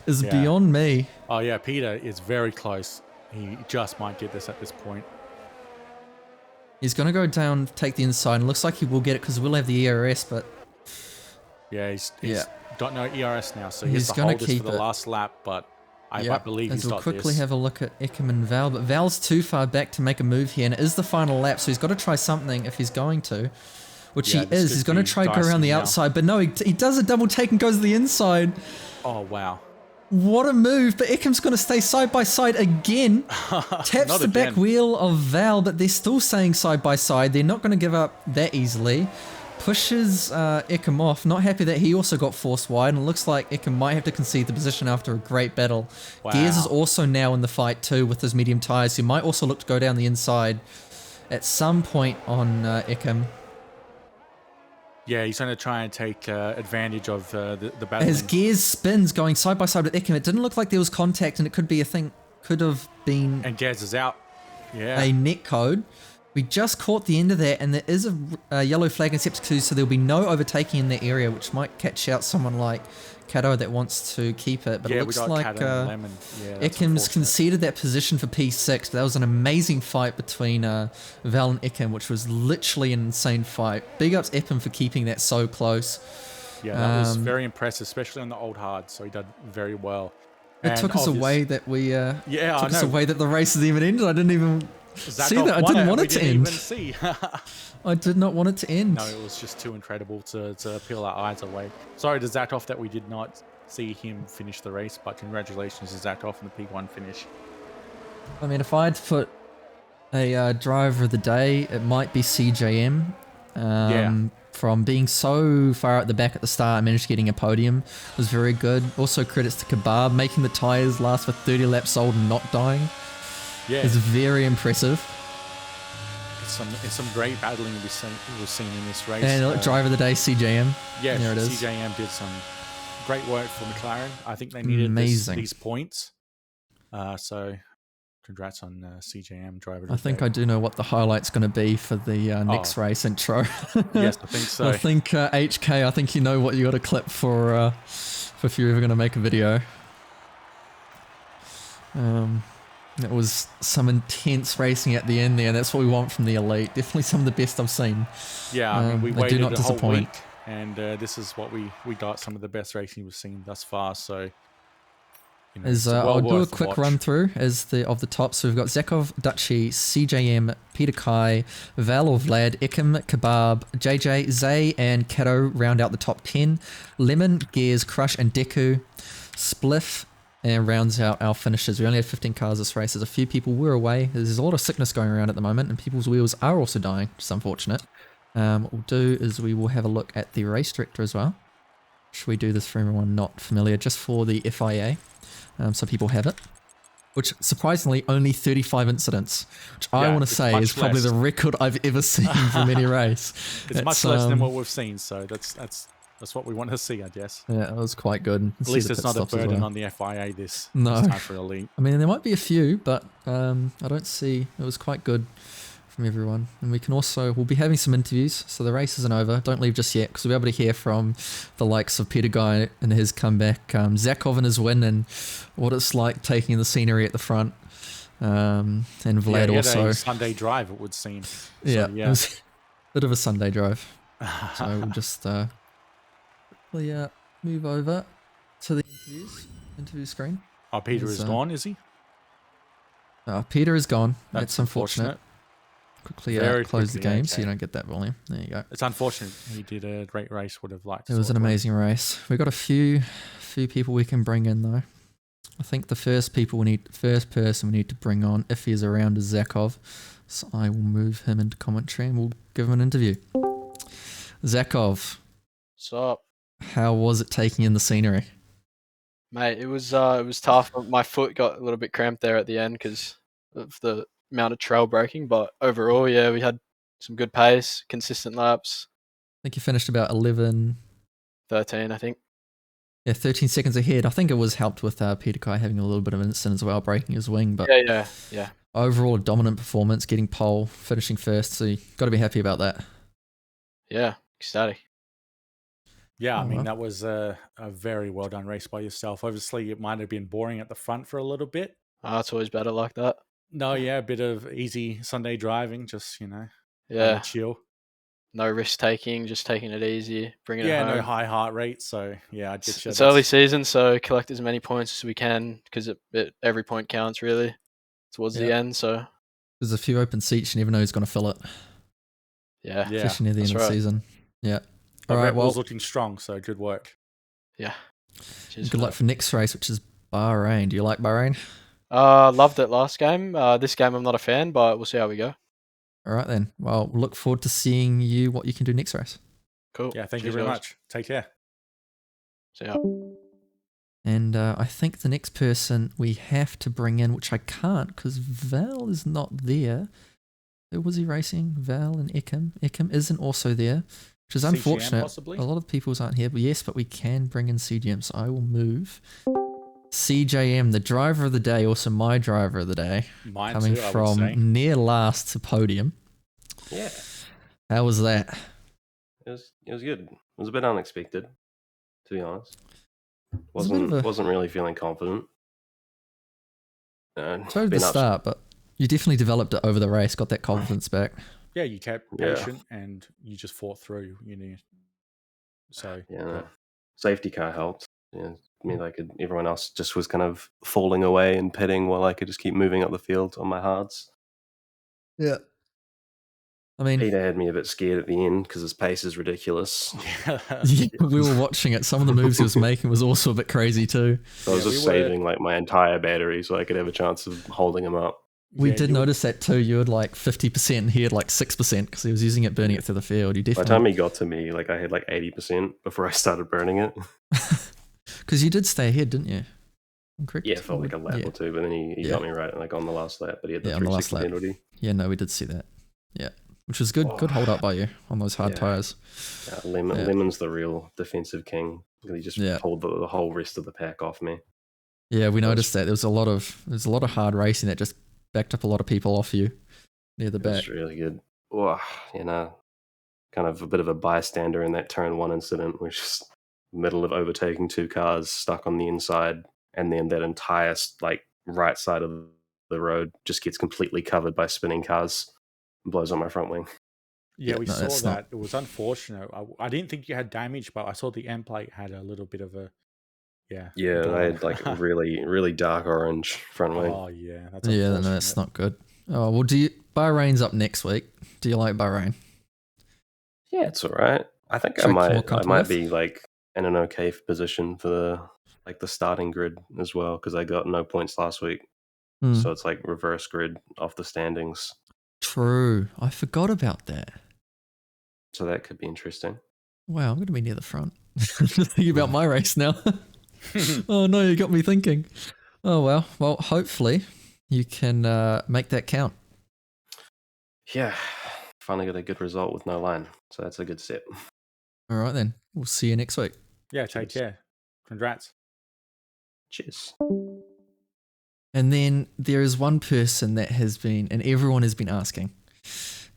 is beyond me. Oh yeah, Peter is very close. He just might get this at this point. He's going to go down, take the inside, and looks like he will get it because we'll have the ERS, but... Yeah, he's got no ERS now, so he's going to hold this for the last lap, but I believe he's got this. We'll quickly have a look at Ekim and Val, but Val's too far back to make a move here, and it is the final lap, so he's got to try something if he's going to. Which he is. He's going to try to go around the outside, but no, he does a double take and goes to the inside. Oh, wow. What a move, but Ekim's going to stay side by side again. Taps the back wheel of Val, but they're still staying side by side. They're not going to give up that easily. Pushes Ekim off, not happy that he also got forced wide, and it looks like Ekim might have to concede the position after a great battle. Wow. Gears is also now in the fight too with his medium tyres. He might also look to go down the inside at some point on Ekim. Yeah, he's going to try and take advantage of the battle. As Gears spins going side by side with Ekim, it didn't look like there was contact, and it could be a thing, could have been... And Gears is out. Yeah. A net code. We just caught the end of that, and there is a yellow flag in Sector 2, so there'll be no overtaking in that area, which might catch out someone like Kato that wants to keep it. But it looks like Ekim's conceded that position for P6, but that was an amazing fight between Val and Ekim, which was literally an insane fight. Big ups Ekim for keeping that so close. Yeah, that was very impressive, especially on the old hard, so he did very well. It took us away that we... took us away that the race has even ended. I didn't even... Zachov see that? I didn't want it to end. Even see. I did not want it to end. No, it was just too incredible to peel our eyes away. Sorry to Zachov that we did not see him finish the race, but congratulations to Zachov on the P1 finish. I mean, if I had to put a driver of the day, it might be CJM. From being so far at the back at the start, managed getting a podium was very good. Also credits to Kebab, making the tyres last for 30 laps old and not dying. Yeah, it's very impressive. It's some great battling we've seen in this race. And driver of the day, CJM. Yeah, there it is. CJM did some great work for McLaren. I think they needed these points. So congrats on CJM driver. I think I do know what the highlight's going to be for the next race intro. Yes, I think so. I think HK, I think you know what you got to clip for if you're ever going to make a video. It was some intense racing at the end there, and that's what we want from the elite. Definitely some of the best I've seen. Yeah, I mean, we they waited do not a whole disappoint. week, and this is what we got, some of the best racing we've seen thus far. So, it's well I'll do a worth the quick watch. run through of the top. So we've got Zakov, Dutchy, CJM, Peter Kai, Val or Vlad, Ikem, Kebab, JJ, Zay, and Kato round out the top 10. Lemon, Gears, Crush, and Deku. Spliff and rounds out our finishers. We only had 15 cars this race. There's a few people were away. There's a lot of sickness going around at the moment, and people's wheels are also dying, which is unfortunate. What we'll do is we will have a look at the race director as well. Should we do this for everyone not familiar, just for the FIA? So people have it, which surprisingly only 35 incidents, which I want to say is probably the record I've ever seen from any race. It's much less than what we've seen, so that's what we want to see, I guess. Yeah, it was quite good. At least it's not a burden on the FIA this time for elite. I mean, there might be a few, but I don't see. It was quite good from everyone. And we'll be having some interviews, so the race isn't over. Don't leave just yet, because we'll be able to hear from the likes of Peter Guy and his comeback, Zakov and his win, and what it's like taking in the scenery at the front. And Vlad also. A Sunday drive, it would seem. It was a bit of a Sunday drive. So we'll just quickly move over to the interview screen. Oh, Peter is gone, is he? Peter is gone. That's unfortunate. Quickly close the game so you don't get that volume. There you go. It's unfortunate. He did a great race. Would have liked. It was an amazing race. We've got a few people we can bring in though. I think the first person we need to bring on, if he's around, is Zakov. So I will move him into commentary and we'll give him an interview. Zakov. What's up? How was it taking in the scenery? Mate, it was tough. My foot got a little bit cramped there at the end because of the amount of trail braking, but overall, yeah, we had some good pace, consistent laps. I think you finished about 11... 13, I think. Yeah, 13 seconds ahead. I think it was helped with Peter Kai having a little bit of an incident as well, breaking his wing. But yeah. Overall, a dominant performance, getting pole, finishing first. So you got to be happy about that. Yeah, ecstatic. Yeah, I mean, that was a very well done race by yourself. Obviously, it might have been boring at the front for a little bit. It's always better like that. No, yeah, a bit of easy Sunday driving, just, chill. No risk taking, just taking it easy, bringing it home. Yeah, no high heart rate, so yeah, I get you. It's early season, so collect as many points as we can because every point counts really towards the end. So there's a few open seats, you never know who's going to fill it. Yeah, especially near the end of the season. Yeah. All right, well, looking strong, so good work. Yeah. Cheers good luck for next race, which is Bahrain. Do you like Bahrain? Loved it last game. This game I'm not a fan, but we'll see how we go. All right then. Well, look forward to seeing what you can do next race. Cool. Yeah, thank you very much. Take care. See ya. And I think the next person we have to bring in, which I can't because Val is not there. Who was he racing? Val and Ikem. Ikem isn't also there, which is unfortunate. Possibly? A lot of people's aren't here, but yes, but we can bring in CGM, so I will move. CJM, the driver of the day, also my driver of the day. Mine coming too, from near last to podium. Yeah. How was that? It was good. It was a bit unexpected, to be honest. Wasn't really feeling confident. So did the start, but you definitely developed it over the race, got that confidence back. Yeah, you kept patient and you just fought through. So safety car helped. Yeah, I mean, everyone else just was kind of falling away and pitting while I could just keep moving up the field on my hards. Yeah. I mean, Peter had me a bit scared at the end because his pace is ridiculous. Yeah, we were watching it. Some of the moves he was making was also a bit crazy too. So I was just saving my entire battery so I could have a chance of holding him up. We did notice that too. You had 50% and he had 6% because he was using it, burning it through the field. You definitely. By the time he got to me, I had 80% before I started burning it. Because you did stay ahead, didn't you? Yeah, for a lap or two, but then he got me right on the last lap, but he had the 360 penalty. Yeah, no, we did see that. Yeah, which was good. Good hold up by you on those hard tyres. Lemon's the real defensive king. He just pulled the whole rest of the pack off me. Yeah, we noticed that. There was a lot of hard racing that just backed up a lot of people off you near the back. It's really good. Oh, kind of a bit of a bystander in that turn one incident, which is middle of overtaking two cars stuck on the inside, and then that entire right side of the road just gets completely covered by spinning cars and blows on my front wing. Yeah, we no, saw that's that. not- It was unfortunate. I didn't think you had damage, but I saw the end plate had a little bit of a Yeah, blow. I had like really, really dark orange front wing. Oh yeah, that's Yeah, unfortunate. no, that's not good. Oh well, Bahrain's up next week. Do you like Bahrain? Yeah, it's all right. I think Should we more I comfortable might with? be like in an okay position for the starting grid as well because I got no points last week, so it's like reverse grid off the standings. True. I forgot about that. So that could be interesting. Wow, I'm going to be near the front. I'm just thinking about my race now. Oh no, you got me thinking. Oh well. Well, hopefully you can make that count. Yeah, finally got a good result with no line, so that's a good step. All right then. We'll see you next week. Yeah, take care. Congrats. Cheers. And then there is one person that has been, and everyone has been asking,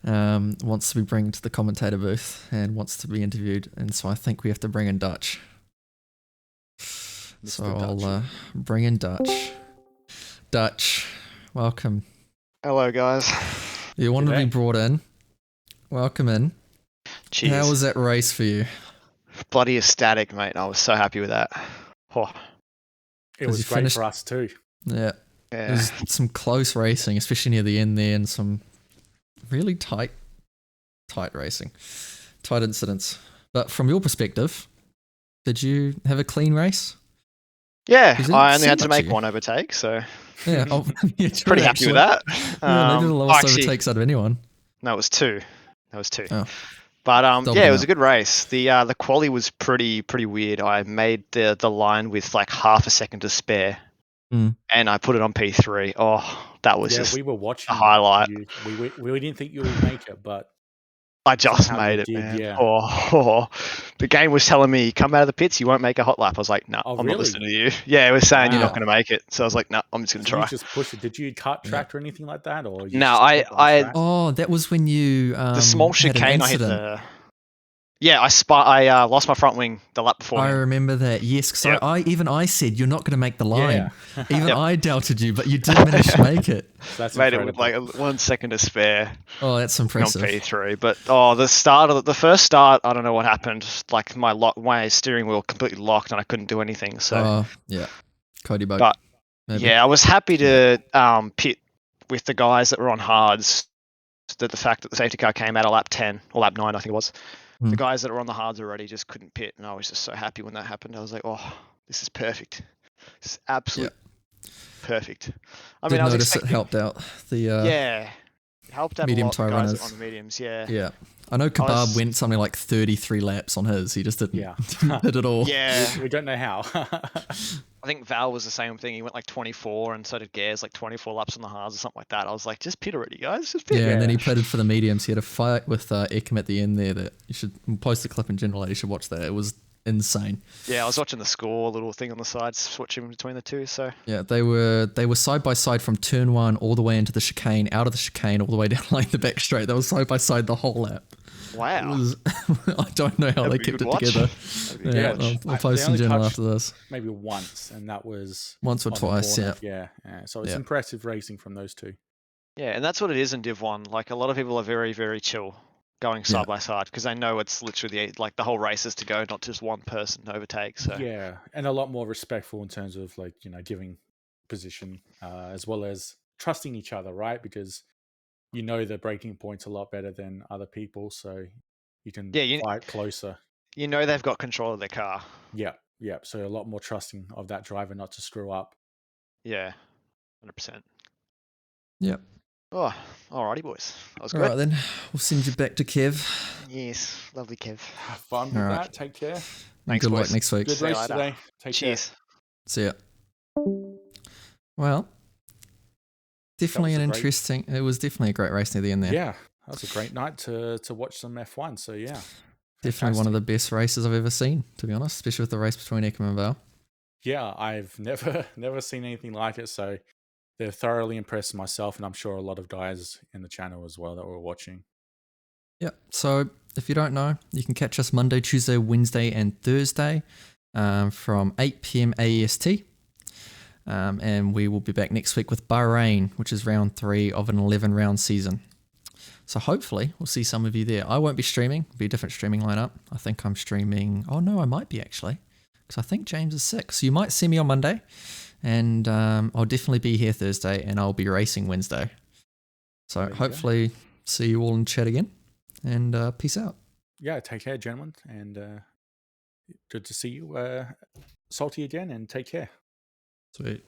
wants to be brought to the commentator booth and wants to be interviewed. And so I think we have to bring in Dutch. So I'll bring in Dutch. Dutch, welcome. Hello, guys. You wanted to be brought in. Welcome in. Cheers. How was that race for you? Bloody ecstatic, mate. I was so happy with that. Oh, It was you great finished- for us too. Yeah. yeah. There's some close racing, especially near the end there, and some really tight racing, tight incidents. But from your perspective, did you have a clean race? Yeah, Is it I only had to so much make you? one overtake, so Yeah, yeah, true, pretty happy with actually. that. Yeah, maybe the lowest actually, overtakes out of anyone. no, it was two. That was two. Oh. But Doubled yeah, it it was up. a good race. The quali was pretty weird. I made the line with like half a second to spare, Mm. and I put it on P3. Oh, that was Yeah, just we were watching a highlight. you. We didn't think you would make it, but I just somehow made you it, did, man. yeah. Oh, the game was telling me, come out of the pits, you won't make a hot lap. I was like, no, Oh, I'm really? not listening to you. Yeah, it was saying you're Wow. not going to make it. So I was like, no, I'm just going to So try. you just pushed it. Did you cut track or anything like that, or you No, just kept on I track? Oh, that was when you the small had an chicane, I hit incident. the. Yeah, I lost my front wing the lap before. I remember that. Yes, because Yep. I said you're not going to make the line. Yeah. Even Yep. I doubted you, but you did manage to make it. That's Made it incredible. with like 1 second to spare Oh, that's on impressive. P3. But the first start, I don't know what happened. Like my steering wheel completely locked and I couldn't do anything. So, Oh, yeah. Cody bug. but maybe. yeah, I was happy to pit with the guys that were on hards. That the fact that the safety car came out of lap 10 or lap 9, I think it was. Hmm. The guys that were on the hards already just couldn't pit, and I was just so happy when that happened. I was like, oh, this is perfect. This is absolute perfect. I Did mean, I was notice expecting, it helped out the yeah, it helped out medium a lot. The tyre guys runners. on the mediums, yeah. Yeah. I know Kebab was- went something like 33 laps on his. He just didn't, Yeah. didn't hit it all. Yeah, We don't know how. I think Val was the same thing. He went like 24, and so did Gares, like 24 laps on the hards or something like that. I was like, just pit already, guys, just pit. Yeah, and then he Yeah. pitted for the mediums. He had a fight with Ekim at the end there that you should post the clip in general. You should watch that. It was insane. Yeah, I was watching the score little thing on the side, switching between the two. So Yeah, they were side by side from turn 1 all the way into the chicane, out of the chicane all the way down like the back straight. They were side by side the whole lap. It wow, was, I don't know how That'd they be a kept good it watch. together. That'd be a Yeah, good watch. I'll They post in only general touched after this. Maybe once, and that was Once or on the twice, corner. yeah. Yeah. So it's Yeah. impressive racing from those two. Yeah, and that's what it is in Div 1. Like, a lot of people are very, very chill going side by side because they know it's literally like the whole race is to go, not just one person to overtake. So Yeah, and a lot more respectful in terms of giving position as well as trusting each other, right? Because you know the breaking points a lot better than other people, so you can fight closer. you know they've got control of their car. Yeah. So a lot more trusting of that driver not to screw up. Yeah, 100%. Yep. Oh, alrighty, boys. That was All good. right, then. We'll send you back to Kev. Yes, lovely, Kev. Have fun with All right. that. Take care. Thanks, Good luck boys. next week. Good See you race later. today. Take Cheers. See ya. Well, definitely was an a great- interesting. It was definitely a great race near the end care. there. Yeah, that was a great night to watch some F1. So yeah, Definitely one of the best races I've ever seen, to be honest, especially with the race between Ekim and Val. Yeah, I've never seen anything like it. So they're thoroughly impressed myself, and I'm sure a lot of guys in the channel as well that were watching. Yep. So if you don't know, you can catch us Monday, Tuesday, Wednesday, and Thursday from 8 p.m. AEST. And we will be back next week with Bahrain, which is round 3 of an 11-round season. So hopefully we'll see some of you there. I won't be streaming. It'll be a different streaming lineup. I think I'm streaming... Oh, no, I might be actually. Because I think James is sick. So you might see me on Monday. And I'll definitely be here Thursday. And I'll be racing Wednesday. So hopefully see you all in chat again. And peace out. Yeah, take care, gentlemen. And good to see you. Salty again, and take care. Sweet.